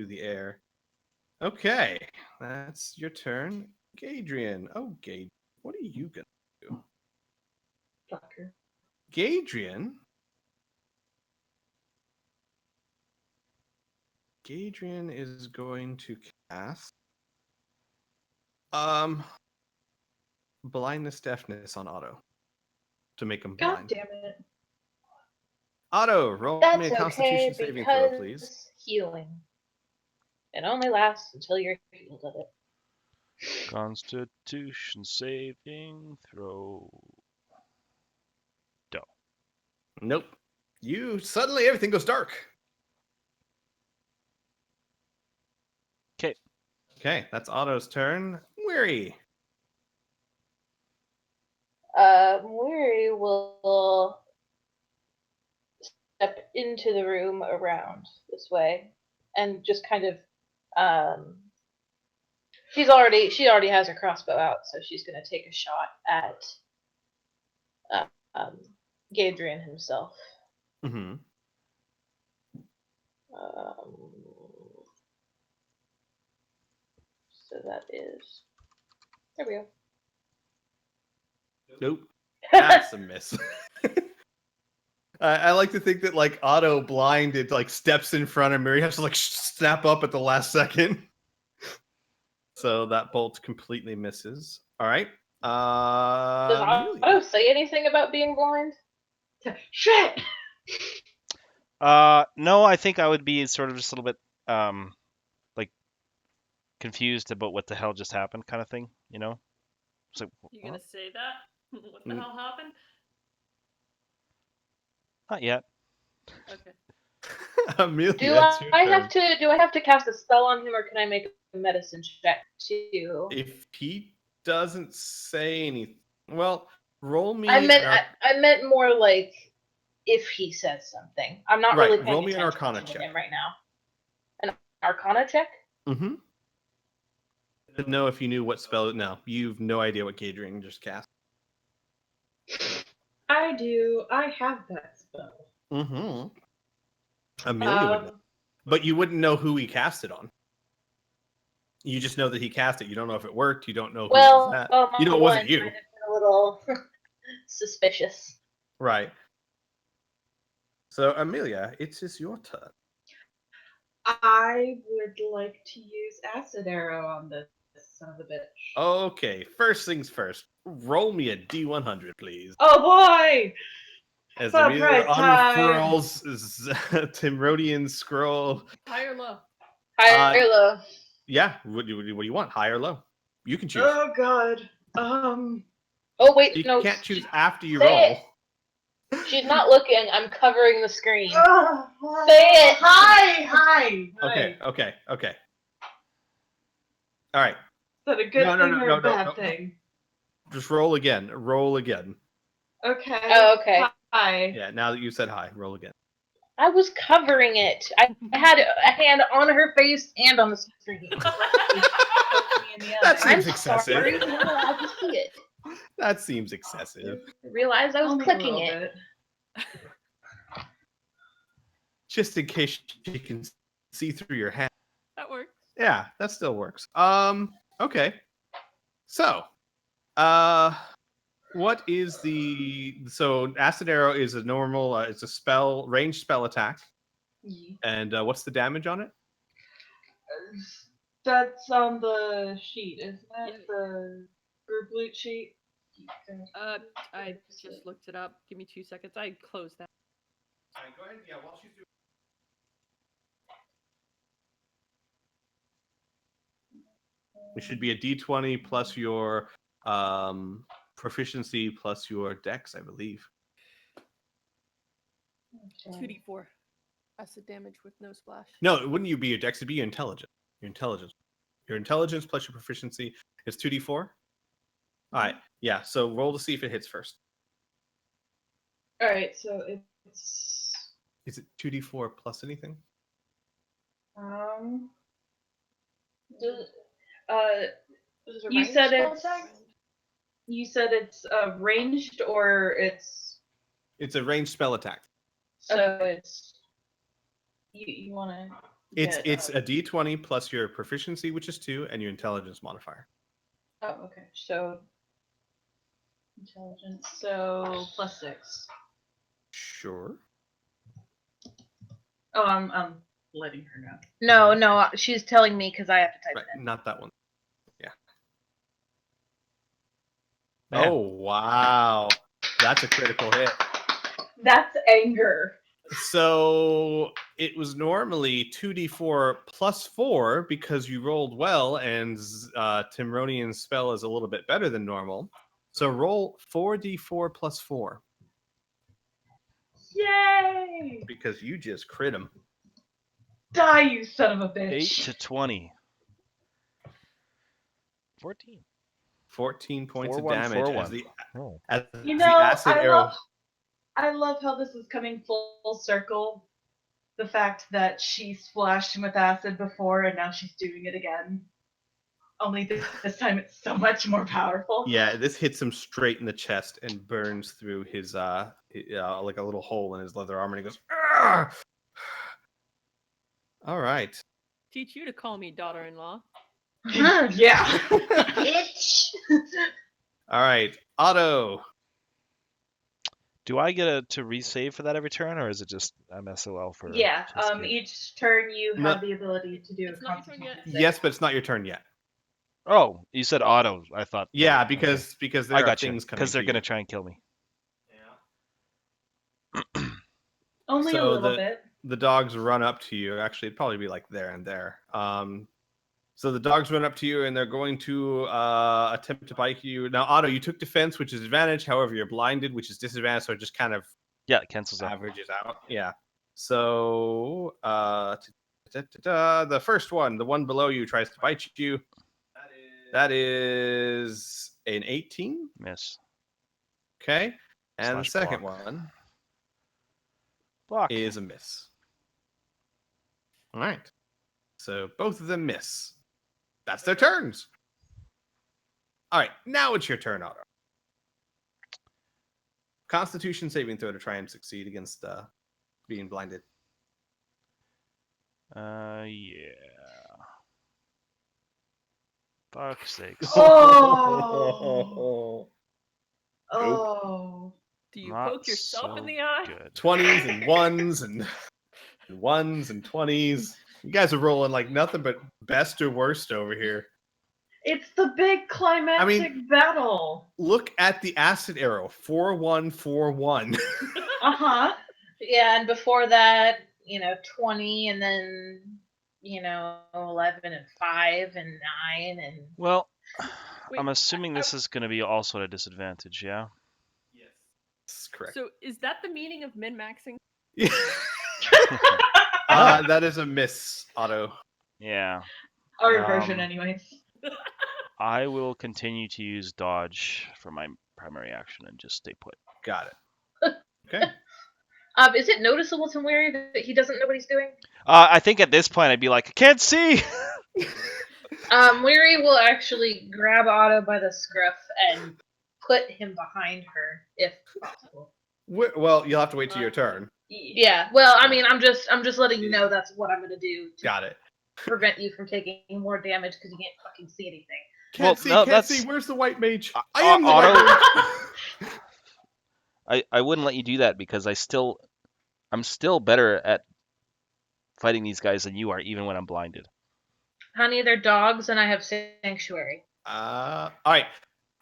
the air. Okay, that's your turn, Gaedren. Oh, Gaedren, what are you gonna do? Fucker. Gaedren is going to cast blindness deafness on Otto to make him God blind. damn it. Otto, roll me That's a Constitution okay saving throw, please. because healing. It only lasts until you're healed of it. Constitution saving throw. Nope. Suddenly everything goes dark. 'Kay. Okay, that's Otto's turn. Weary. Mori will step into the room around this way and just kind of she already has her crossbow out, so she's gonna take a shot at Gaedren himself. Mm-hmm. So that is, there we go. Nope. That's a miss. I like to think that like Otto blinded like steps in front of Miri has to like snap up at the last second. So that bolt completely misses. All right. Does Amelia. Otto say anything about being blind? Shit! No, I think I would be sort of just a little bit like confused about what the hell just happened, kind of thing. You know? It's like, You gonna say that? What the Mm. hell happened? not yet. Okay. Amelia, Do it's your I turn. have to cast a spell on him, or can I make a medicine check too? If he doesn't say anything, well, roll me. I meant more like if he says something. I'm not Right, really paying roll me an attention Arcana to check. him right now. An Arcana check? Mm-hmm. To know if you knew what spell. No, you've no idea what Gaedren just cast. I do. I have that spell. Mm-hmm. Amelia would know. But you wouldn't know who he cast it on. You just know that he cast it. You don't know if it worked. You don't know who it was at. You know it wasn't you. Might have been a little suspicious. Right. So, Amelia, it is your turn. I would like to use acid arrow on this son of a bitch. Okay, first things first. Roll me a D100, please. Oh boy! As Surprise Amelia time! unfurls Timrodian scroll. High or low? High or low? Yeah, what do you want? High or low? You can choose. Oh god. Oh wait, You no. can't choose after you say roll. it. She's not looking. I'm covering the screen. Say it! it! Hi! Okay. All right. Is that a good thing or a bad no. thing? Just roll again. Roll again. Okay. Oh, okay. Hi. Yeah, now that you said hi, roll again. I was covering it. I had a hand on her face and on the screen. That I'm seems excessive. sorry. You're not allowed to see it. That seems excessive. I realized I was Only a clicking little it. bit. Just in case you can see through your hand. That works. Yeah, that still works. Okay. So, what is so acid arrow is a normal, it's a ranged spell attack. Yeah. And what's the damage on it? That's on the sheet, isn't it? Yeah. The group loot sheet? I just looked it up. Give me 2 seconds. I closed that. Go ahead. Yeah, while she's doing. It should be a D20 plus your proficiency plus your dex, I believe. 2d4. That's the damage with no splash. No, it wouldn't you be your dex? It'd be your intelligence. Your intelligence plus your proficiency is 2d4. All right. Yeah. So roll to see if it hits first. Alright, so it's. Is it 2d4 plus anything? You said it's ranged or it's. It's a ranged spell attack. So it's you want to. It's a D20 plus your proficiency, which is 2, and your intelligence modifier. Oh, okay. So intelligence. So +6. Sure. Oh, I'm letting her know. No, she's telling me because I have to type Right, it in. not that one. Yeah. Man. Oh, wow. That's a critical hit. That's anger. So it was normally 2d4 plus 4 because you rolled well, and Timronian's spell is a little bit better than normal. So roll 4d4 plus 4 Yay! because you just crit him. Die, you son of a bitch. 8 to 20. 14. 14 points of 4-1, damage 4-1. as the Oh. as You the know, acid arrow. I love how this is coming full circle. The fact that she splashed him with acid before and now she's doing it again. Only this time it's so much more powerful. Yeah, this hits him straight in the chest and burns through his like a little hole in his leather armor, and he goes, "Argh!" All right. Teach you to call me daughter-in-law. Yeah. Bitch. All right, Otto. Do I get to resave for that every turn, or is it just MSOL for? Yeah. just kidding? Each turn you No. have the ability to do It's a not your turn constitution yet. save. Yes, but it's not your turn yet. Oh, you said auto. I thought. Yeah, okay. because there I are got you. things coming. Because they're to gonna you. try and kill me. Only So a little bit. The dogs run up to you. Actually, it'd probably be like there and there. So the dogs run up to you and they're going to attempt to bite you. Now, Otto, you took defense, which is advantage. However, you're blinded, which is disadvantage. So it just kind of Yeah, it cancels out. averages out. Yeah. So the first one, the one below you, tries to bite you. That is an 18. Miss. Okay. And the Slash second block. one Block. is a miss. All right. So both of them miss. That's their turns. All right. Now it's your turn, Otto. Constitution saving throw to try and succeed against being blinded. Yeah. Fuck's sakes. Oh. Oh. Do you Not poke yourself in so the eye? good. 20s and 1s and 1s and 20s. You guys are rolling like nothing but best or worst over here. It's the big climactic battle. Look at the acid arrow. 4-1-4-1. Uh-huh. Yeah, and before that, 20, and then 11 and 5 and 9 and. Well, Wait, I'm assuming this is going to be also at a disadvantage, yeah? Yes. That's correct. So is that the meaning of min-maxing? That is a miss, Otto. Yeah. Our version, anyways. I will continue to use dodge for my primary action and just stay put. Got it. Okay. Is it noticeable to Weary that he doesn't know what he's doing? I think at this point I'd be like, I can't see! Weary will actually grab Otto by the scruff and put him behind her, if possible. Well, you'll have to wait till your turn. Yeah, well, I mean, I'm just letting you know that's what I'm gonna do to Got it. prevent you from taking more damage because you can't fucking see anything. Can't see. Where's the white mage? I am the Otto. white mage. I wouldn't let you do that because I'm still better at fighting these guys than you are, even when I'm blinded. Honey, they're dogs, and I have sanctuary. All right.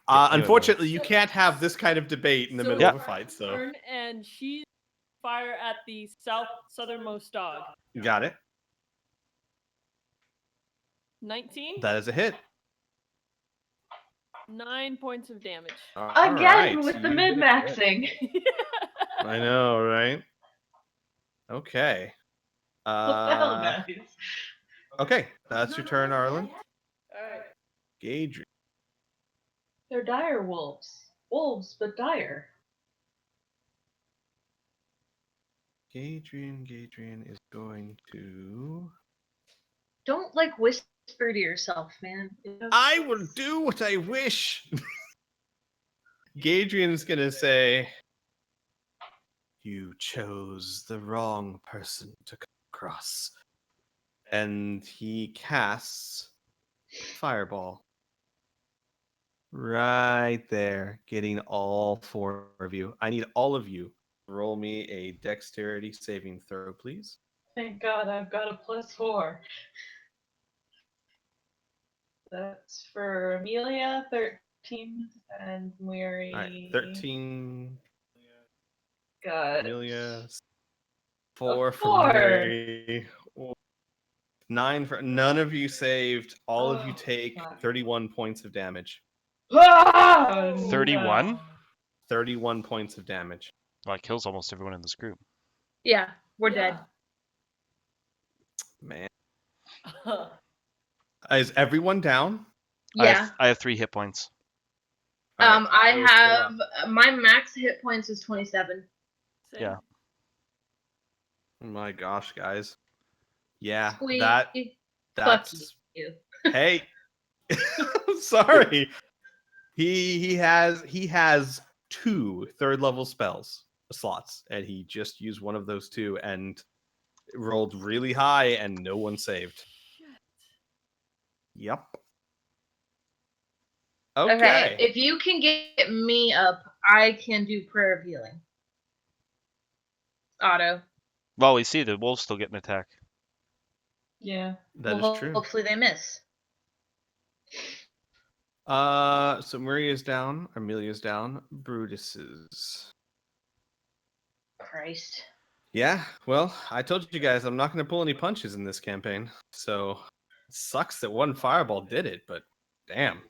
Unfortunately, you can't have this kind of debate in the middle of a fight. So Turn, and she fire at the southernmost dog. got it. 19. That is a hit. 9 points of damage. Again with the min-maxing. I know, right? Okay. What the hell, guys? Okay, that's your turn, Arlen. Alright. Gaedren. They're dire wolves. Wolves, but dire. Gaedren is going to... Don't, whisper to yourself, man. I will do what I wish. Gaedren is going to say, You chose the wrong person to come across. And he casts Fireball. Right there, getting all 4 of you. I need all of you. Roll me a dexterity saving throw, please. Thank God I've got a +4. That's for Amelia, 13, and Mary. All right, 13. Got Amelia. a 4 for 4. Mary. 9 for none of you saved. All of you take fuck. 31 points of damage. Ah, 31? no. 31 points of damage. Well, it kills almost everyone in this group. Yeah, we're dead. Man. Is everyone down? Yeah. I have 3 hit points. All right, I will fill up. have my max hit points is 27. Same. Yeah. Oh my gosh, guys. Yeah, Squeak. that's you. hey. Sorry. He has 2 third-level spells slots, and he just used one of those 2 and rolled really high, and no one saved. Yep. Okay. If you can get me up, I can do prayer of healing. Otto. Well, we see the wolves still get an attack. Yeah. That is true. Hopefully they miss. So Maria's down, Amelia's down, Brutus is. Christ. Yeah, well, I told you guys I'm not going to pull any punches in this campaign. So it sucks that one fireball did it, but damn.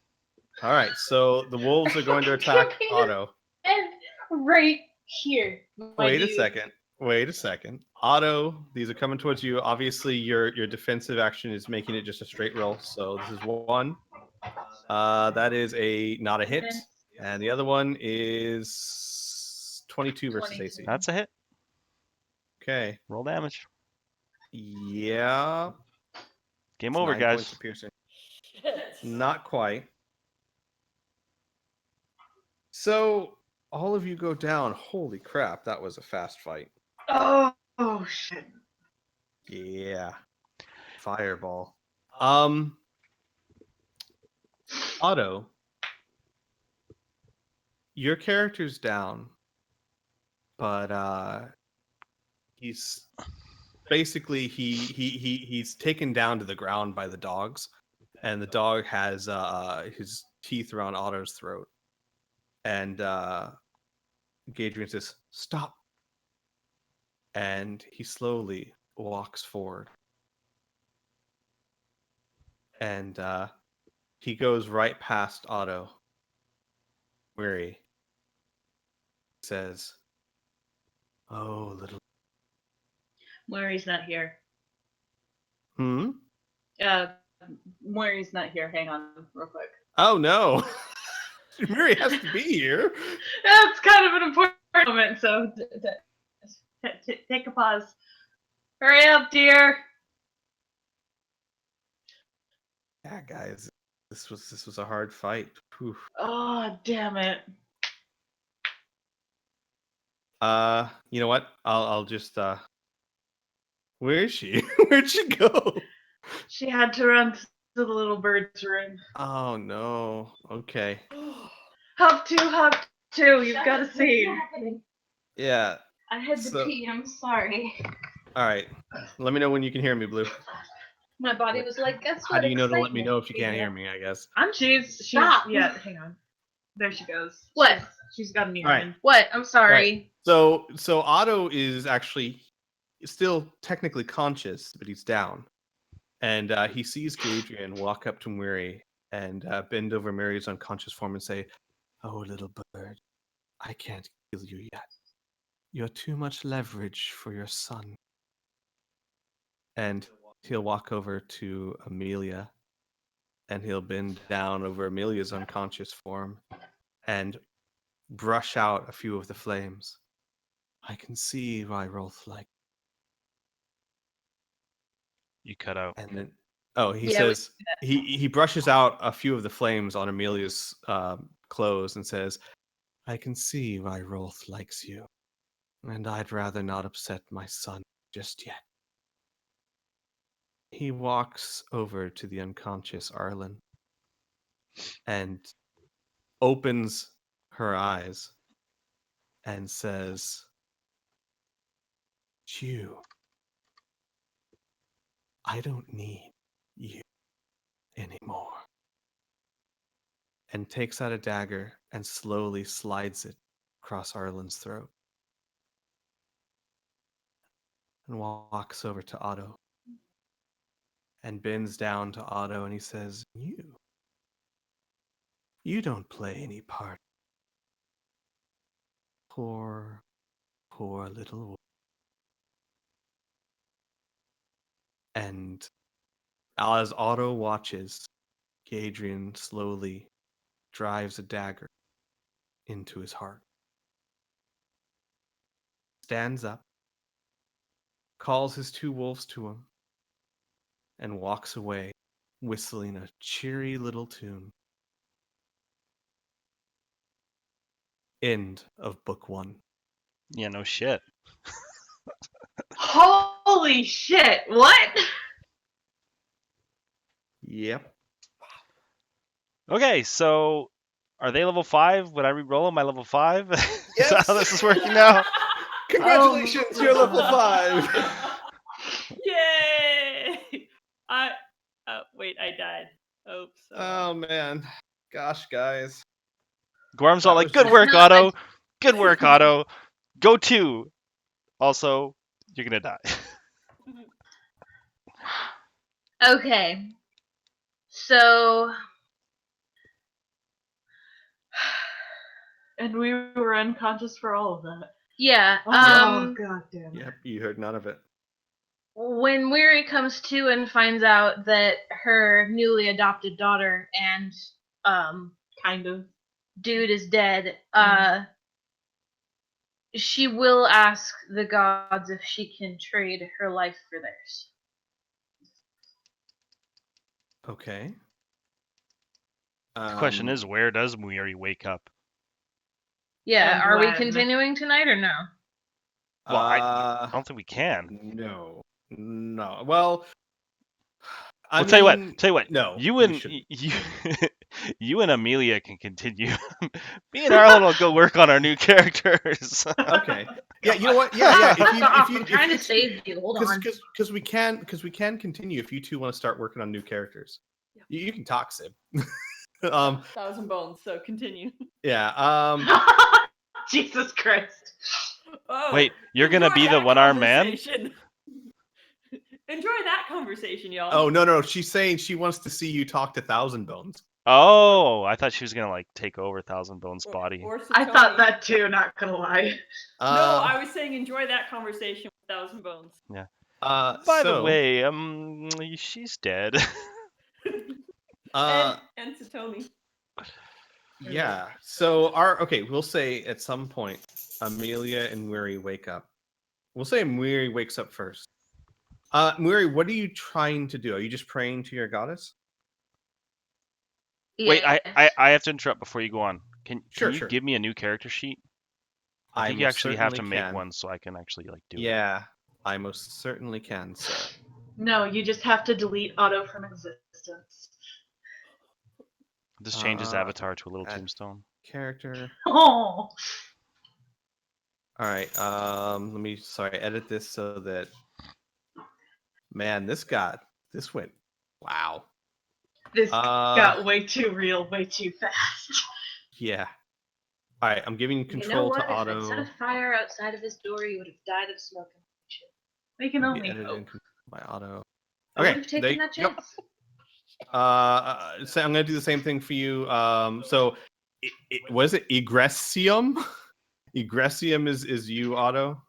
All right, so the wolves are going to attack Otto. And right here. Wait a second. Otto, these are coming towards you. Obviously, your defensive action is making it just a straight roll. So this is 1. That is not a hit, and the other one is 22 versus AC. That's a hit. Okay. Roll damage. Yeah. Game It's over, 9 guys. points of piercing. Not quite. So all of you go down. Holy crap, that was a fast fight. Oh shit. Yeah. Fireball. Otto, your character's down, but he's basically he's taken down to the ground by the dogs, and the dog has his teeth around Otto's throat, and Gaedren says, "Stop," and he slowly walks forward, and he goes right past Otto. Weary says, "Oh, little." Murray's not here. Murray's not here. Hang on, real quick. Oh no. Mary has to be here. That's kind of an important moment, so take a pause. Hurry up, dear. Yeah, guys, this was a hard fight. Whew. Oh, damn it. You know what? I'll just where is she? Where'd she go? She had to run to the little bird's room. Oh no. Okay. Hop two. You've got to see. Yeah. I had So- pee. I'm sorry. All right. Let me know when you can hear me, Blue. My body was like, guess what? How do you know to let me Excitement. know if you can't hear me, I guess? She's Stop. yeah, hang on. There she goes. What? She's got an ear. All right. What? I'm sorry. So Otto is actually still technically conscious, but he's down. And he sees Gaedren walk up to Mary and bend over Mary's unconscious form and say, "Oh, little bird, I can't kill you yet. You're too much leverage for your son." And he'll walk over to Amelia, and he'll bend down over Amelia's unconscious form and brush out a few of the flames. "I can see why Rolf liked." You cut out. And then, oh, he Yeah, says he brushes out a few of the flames on Amelia's clothes and says, "I can see why Rolf likes you." And I'd rather not upset my son just yet. He walks over to the unconscious Arlen and opens her eyes and says, "You, I don't need you anymore." And takes out a dagger and slowly slides it across Arlen's throat. And walks over to Otto. And bends down to Otto and he says, You don't play any part. Poor, poor little wolf. And as Otto watches, Gaedren slowly drives a dagger into his heart. Stands up, calls his two wolves to him, and walks away, whistling a cheery little tune. End of book 1. Yeah, no shit. Holy shit! What? Yep. Okay, so are they level 5? Would I re-roll my level 5? Is Yes! that how this is working now? Congratulations, you're level 5! Yay! Wait, I died. Oops. Oh man. Gosh, guys. Gorm's That all like, was good just- work, No, Otto. Good work, Otto. Go 2. Also, you're gonna die. Okay. So And we were unconscious for all of that. yeah, Oh, god damn it. Yep, you heard none of it. when Weary comes to and finds out that her newly adopted daughter and Kind of. dude is dead, she will ask the gods if she can trade her life for theirs. Okay. The question is, where does Muiri wake up? Yeah, And are we when? continuing tonight or no? Well, I don't think we can. No. Well, I Tell you what. No. You and you and Amelia can continue. Me and Arlen will go work on our new characters. Okay. Yeah, you know what? Yeah. If you I'm trying to save you. Hold on. because we can continue if you two want to start working on new characters. Yeah. You can talk, Sib. 1,000 bones. So continue. Yeah. Jesus Christ. Oh, Wait, you're gonna enjoy be the that one-armed man? conversation. Enjoy that conversation, y'all. Oh no, she's saying she wants to see you talk to Thousand Bones. Oh, I thought she was gonna like take over Thousand Bones' body. Or I Satomi. thought that too, not gonna lie. No, I was saying enjoy that conversation with 1,000 bones. Yeah. By the so, way, she's dead. And Satomi. yeah. So we'll say at some point Amelia and Weary wake up. We'll say Weary wakes up first. Weary, what are you trying to do? Are you just praying to your goddess? Wait, Yes. I have to interrupt before you go on. Can Sure, you sure. give me a new character sheet? I think you most actually have to certainly make can. one so I can actually like do it. Yeah, I most certainly can, sir. No, you just have to delete Otto from existence. Just change his avatar to a little add tombstone. Character. Oh. All right. Let me edit this so that. Man, this went. Wow. This got way too real, way too fast. Yeah. All right. I'm giving You know control what? to If Otto. it set a fire outside of his door, he would have died of smoke. We can Be only edited hope. by Auto. I would Okay. have taken that Yep. chance. So I'm gonna do the same thing for you. So, was it Egressium? Egressium is you, Otto,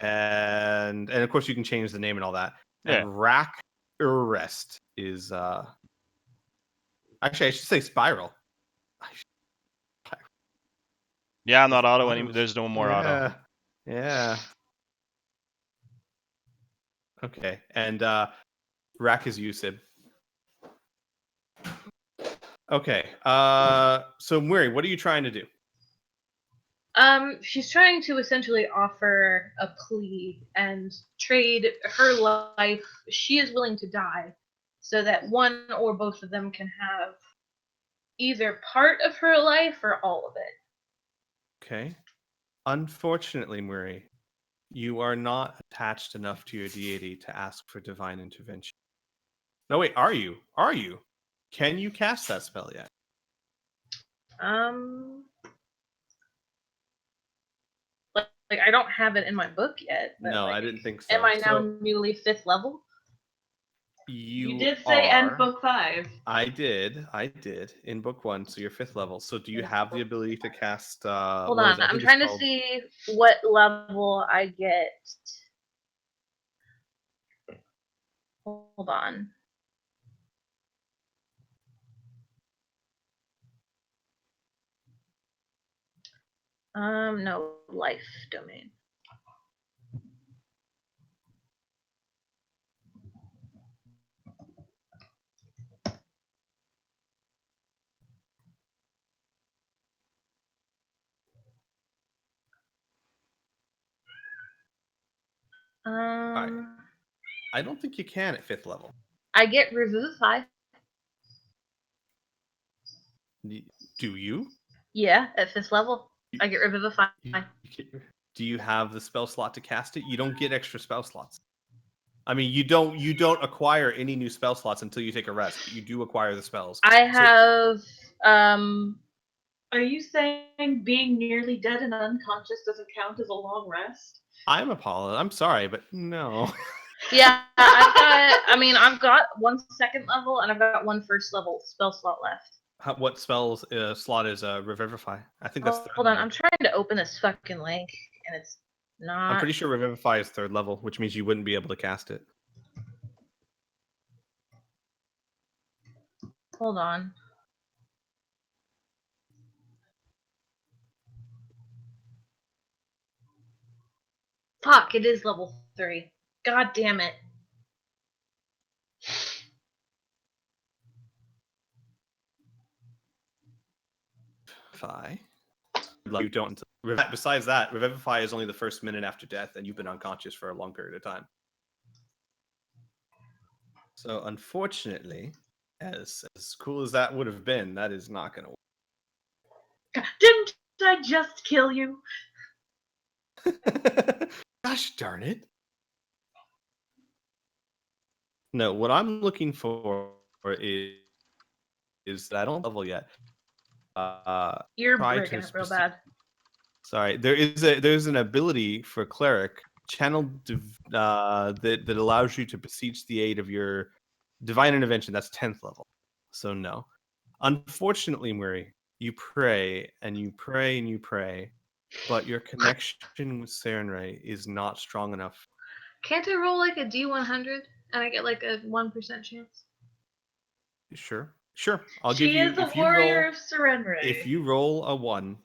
and of course you can change the name and all that. Yeah. And Rack Arrest is actually I should say Spiral. Yeah, I'm not Auto Otto's- anymore. There's no more Auto. Yeah. Okay, and Rack is you, Sib. Okay. So Muri, what are you trying to do? She's trying to essentially offer a plea and trade her life. She is willing to die so that one or both of them can have either part of her life or all of it. Okay. Unfortunately, Murray, you are not attached enough to your deity to ask for divine intervention. No, wait, are you? Are you? Can you cast that spell yet? Like I don't have it in my book yet. But No, like, I didn't think so. am I now So newly 5th level? you did say are. end book 5. I did in book 1, so you're 5th level. So do you have the ability to cast? Hold what is on, it? I I'm think it's trying to called- see what level I get. Hold on. No, life domain. I don't think you can at 5th level. I get Revivify. Do you? Yeah, at 5th level, I get Revivify. Do you have the spell slot to cast it? You don't get extra spell slots. I mean, you don't acquire any new spell slots until you take a rest, but you do acquire the spells. I have Are you saying being nearly dead and unconscious doesn't count as a long rest? I'm Apollo. I'm sorry, but no. Yeah, I've got 1 2nd level and I've got 1 1st level spell slot left. What spells slot is Revivify? I think that's third Hold on, level. I'm trying to open this fucking link and it's not. I'm pretty sure Revivify is 3rd level, which means you wouldn't be able to cast it. Hold on. Fuck, it is level 3. God damn it. You don't. Besides that, Revivify is only the first minute after death, and you've been unconscious for a long period of time. So, unfortunately, as cool as that would have been, that is not going to work. Didn't I just kill you? Gosh darn it. No, what I'm looking for is that I don't level yet. You're try breaking to up real bad. Sorry, there's an ability for cleric channel that allows you to beseech the aid of your divine intervention. That's 10th level. So no, unfortunately, Murray, you pray and you pray and you pray, but your connection with Sarenrae is not strong enough. Can't I roll like a D100 and I get like a 1% chance? Sure. I'll She give you is a if you warrior roll of Sarenrae. if you roll a 1.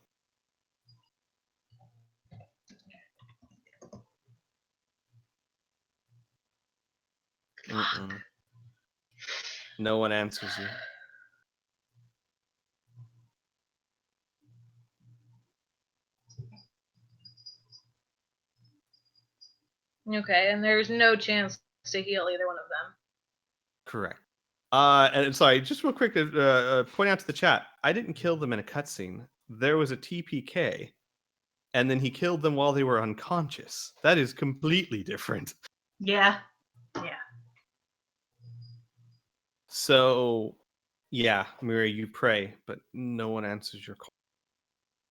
No one answers you. Okay, and there's no chance to heal either one of them. Correct. And sorry, just real quick to point out to the chat, I didn't kill them in a cutscene. There was a TPK, and then he killed them while they were unconscious. That is completely different. Yeah. So, yeah, Miri, you pray, but no one answers your call.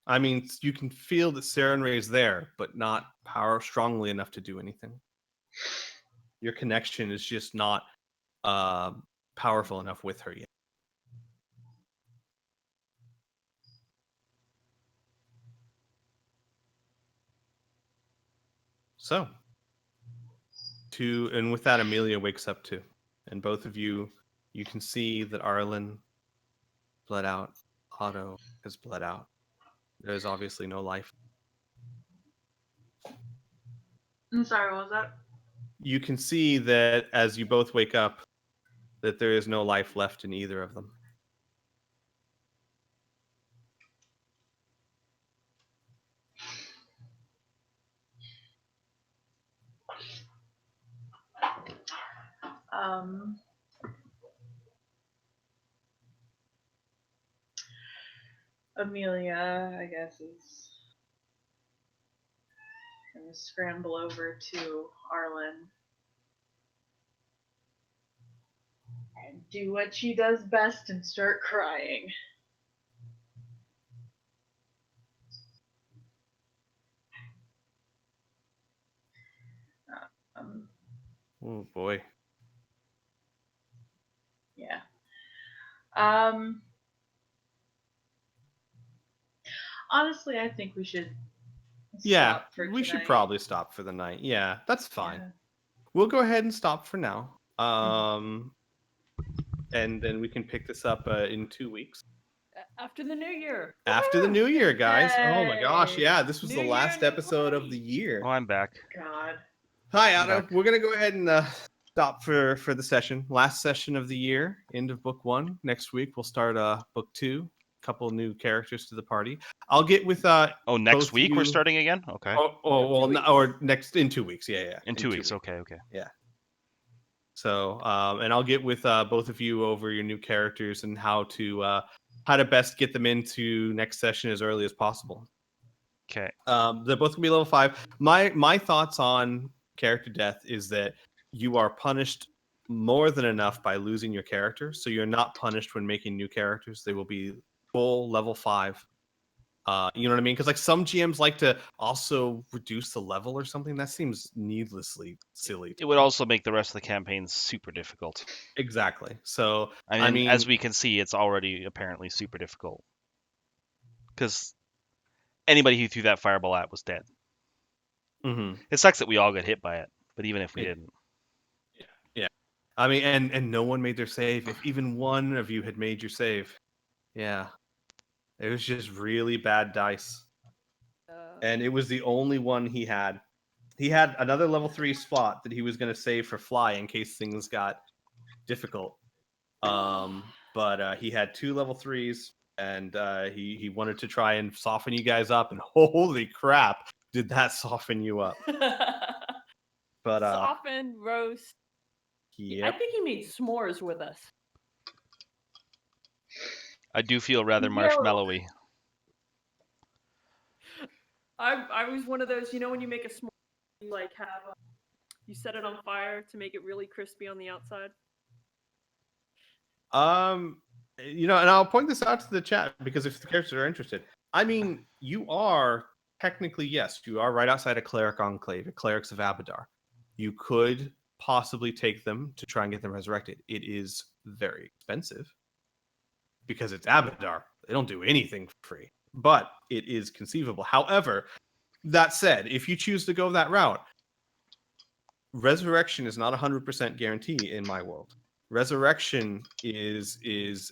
I mean, you can feel that Sarenrae is there, but not strongly enough to do anything. Your connection is just not powerful enough with her yet. So, and with that, Amelia wakes up too, and both of you can see that Arlen bled out. Otto has bled out. There's obviously no life. I'm sorry, what was that? You can see that as you both wake up, that there is no life left in either of them. Amelia, I guess, is gonna scramble over to Arlen and do what she does best and start crying. Oh boy. Yeah. Honestly, I think we should Yeah, stop for we should tonight. probably stop for the night. Yeah, that's fine. Yeah. We'll go ahead and stop for now. Mm-hmm. And then we can pick this up in 2 weeks. After the new year. After the new year, guys. Oh my gosh, Yay. yeah, this was New the year, last new episode of party. the year. Oh, I'm back. God. Hi, I'm Otto. back. We're gonna go ahead and stop for the session. Last session of the year, end of book 1. Next week we'll start book 2. Couple new characters to the party. I'll get with Oh, next both week you... we're starting again? Okay. Or next in 2 weeks. Yeah. In 2 weeks. Okay. Yeah. So, and I'll get with both of you over your new characters and how to best get them into next session as early as possible. Okay. They're both gonna be level 5. My thoughts on character death is that you are punished more than enough by losing your character, so you're not punished when making new characters. They will be full level 5. You know what I mean? Because like some GMs like to also reduce the level or something. That seems needlessly silly. It would also make the rest of the campaign super difficult. Exactly. So I mean, as we can see, it's already apparently super difficult. Because anybody who threw that fireball at was dead. Mm-hmm. It sucks that we all got hit by it, but even if we didn't. Yeah. I mean, and no one made their save. If even one of you had made your save, yeah. It was just really bad dice. And it was the only one he had. He had another level 3 spot that he was going to save for fly in case things got difficult. But he had 2 level 3s, and he wanted to try and soften you guys up, and holy crap, did that soften you up. But Soften, roast. yep. I think he made s'mores with us. I do feel rather marshmallowy. I was one of those, when you make a s'more, you like have you set it on fire to make it really crispy on the outside. And I'll point this out to the chat because if the characters are interested, I mean, you are technically, yes, you are right outside a cleric enclave, a clerics of Abadar. You could possibly take them to try and get them resurrected. It is very expensive because it's Abadar. They don't do anything for free, but it is conceivable. However, that said, if you choose to go that route, resurrection is not 100% guarantee in my world. Resurrection is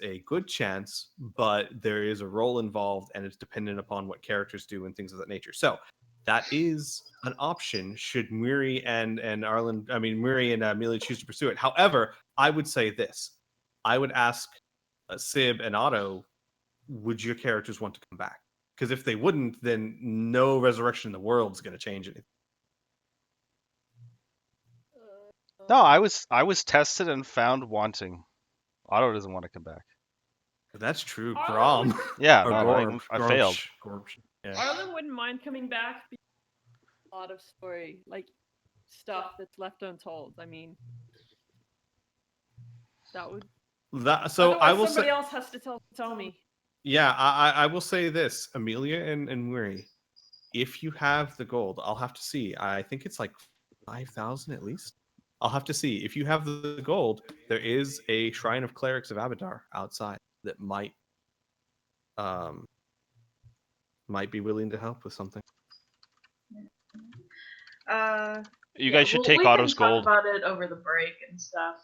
a good chance, but there is a role involved, and it's dependent upon what characters do and things of that nature. So that is an option should Muri and Amelia choose to pursue it. However, I would say this: I would ask Sib and Otto, would your characters want to come back? Because if they wouldn't, then no resurrection in the world is going to change anything. No, I was tested and found wanting. Otto doesn't want to come back. That's true. Arlen Grom. Yeah, Or no, Gorb. I failed. Gorb. Yeah. Arlen wouldn't mind coming back. A lot of story, like stuff that's left untold. I mean, that would. So I will somebody say, else has to tell me. yeah, I will say this, Amelia and Muri, if you have the gold, I'll have to see. I think it's like 5,000 at least. I'll have to see. If you have the gold, there is a Shrine of Clerics of Abadar outside that might be willing to help with something. You guys should take we Otto's can gold. talk about it over the break and stuff.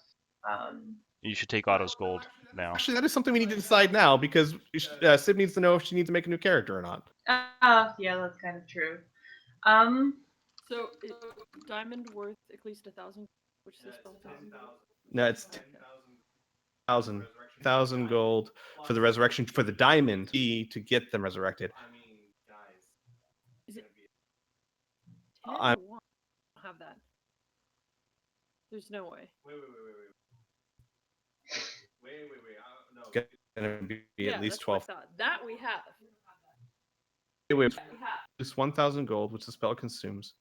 You should take Otto's gold now. Actually, that is something we need to decide now because Sib needs to know if she needs to make a new character or not. Yeah, that's kind of true. So, is diamond worth at least 1,000? Which this spell doesn't. No, it's 10,000 gold for the resurrection for the diamond to get them resurrected. Is it 10 I or 1? I don't have that. There's no way. Wait. It's going to be at least that's what 12. I thought. That we have. Wait, That we have. just 1,000 gold, which the spell consumes.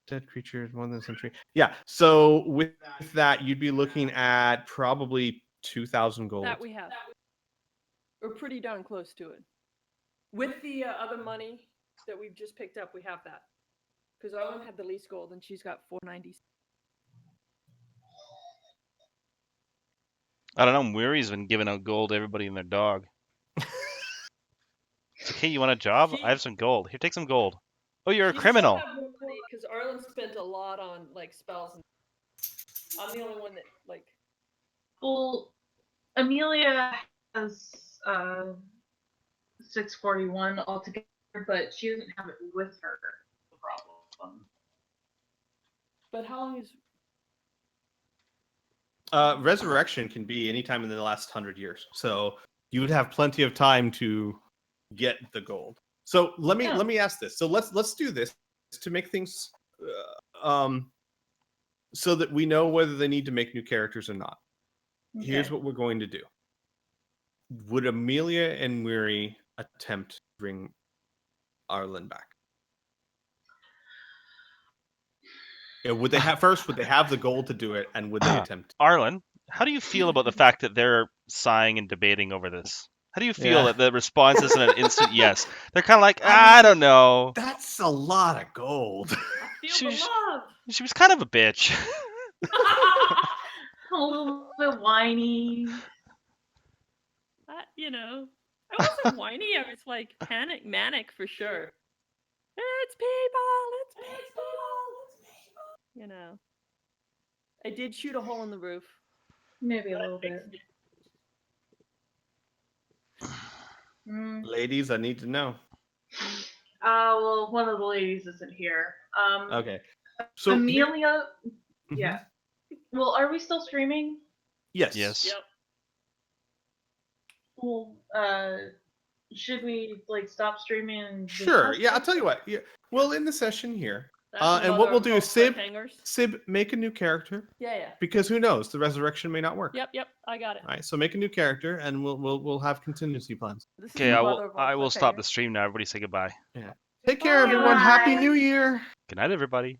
Dead creatures, more than a century. Yeah, so with that, you'd be looking at probably 2,000 gold. That we have. We're pretty darn close to it. With the other money that we've just picked up, we have that. Because Arlen had the least gold, and she's got 490. I don't know. Muri's been giving out gold to everybody and their dog. It's like, hey, you want a job? I have some gold. Here, take some gold. Oh, you're a criminal. Because Arlen spent a lot on like spells. And I'm the only one that like. Well, Amelia has 641 altogether, but she doesn't have it with her. The problem. But how long is? Resurrection can be anytime in the last 100 years, so you would have plenty of time to get the gold. So let me ask this. So let's do this to make things so that we know whether they need to make new characters or not. Okay. Here's what we're going to do. Would Amelia and Muri attempt to bring Arlen back? Yeah, would they have the gold to do it, and would they attempt? Arlen, how do you feel about the fact that they're sighing and debating over this? How do you feel that the response isn't an instant yes? They're kind of like, I don't know. That's a lot of gold. I feel the love. She was kind of a bitch. A little bit whiny. I wasn't whiny. I was like manic for sure. It's people. I did shoot a hole in the roof. Maybe a little bit. Ladies, I need to know. Well, one of the ladies isn't here. Okay. So Amelia. Yeah. Well, are we still streaming? Yes. Yes. Yep. Well, should we stop streaming? And sure. Yeah, I'll tell you what. Yeah. We'll end the session here. That's and what we'll do is Sib, hangers. make a new character. Yeah. Because who knows? The resurrection may not work. Yep. I got it. All right. So make a new character, and we'll have contingency plans. Okay, I will stop the stream now. Everybody say goodbye. Yeah. Take care, everyone. Happy New Year. Good night, everybody.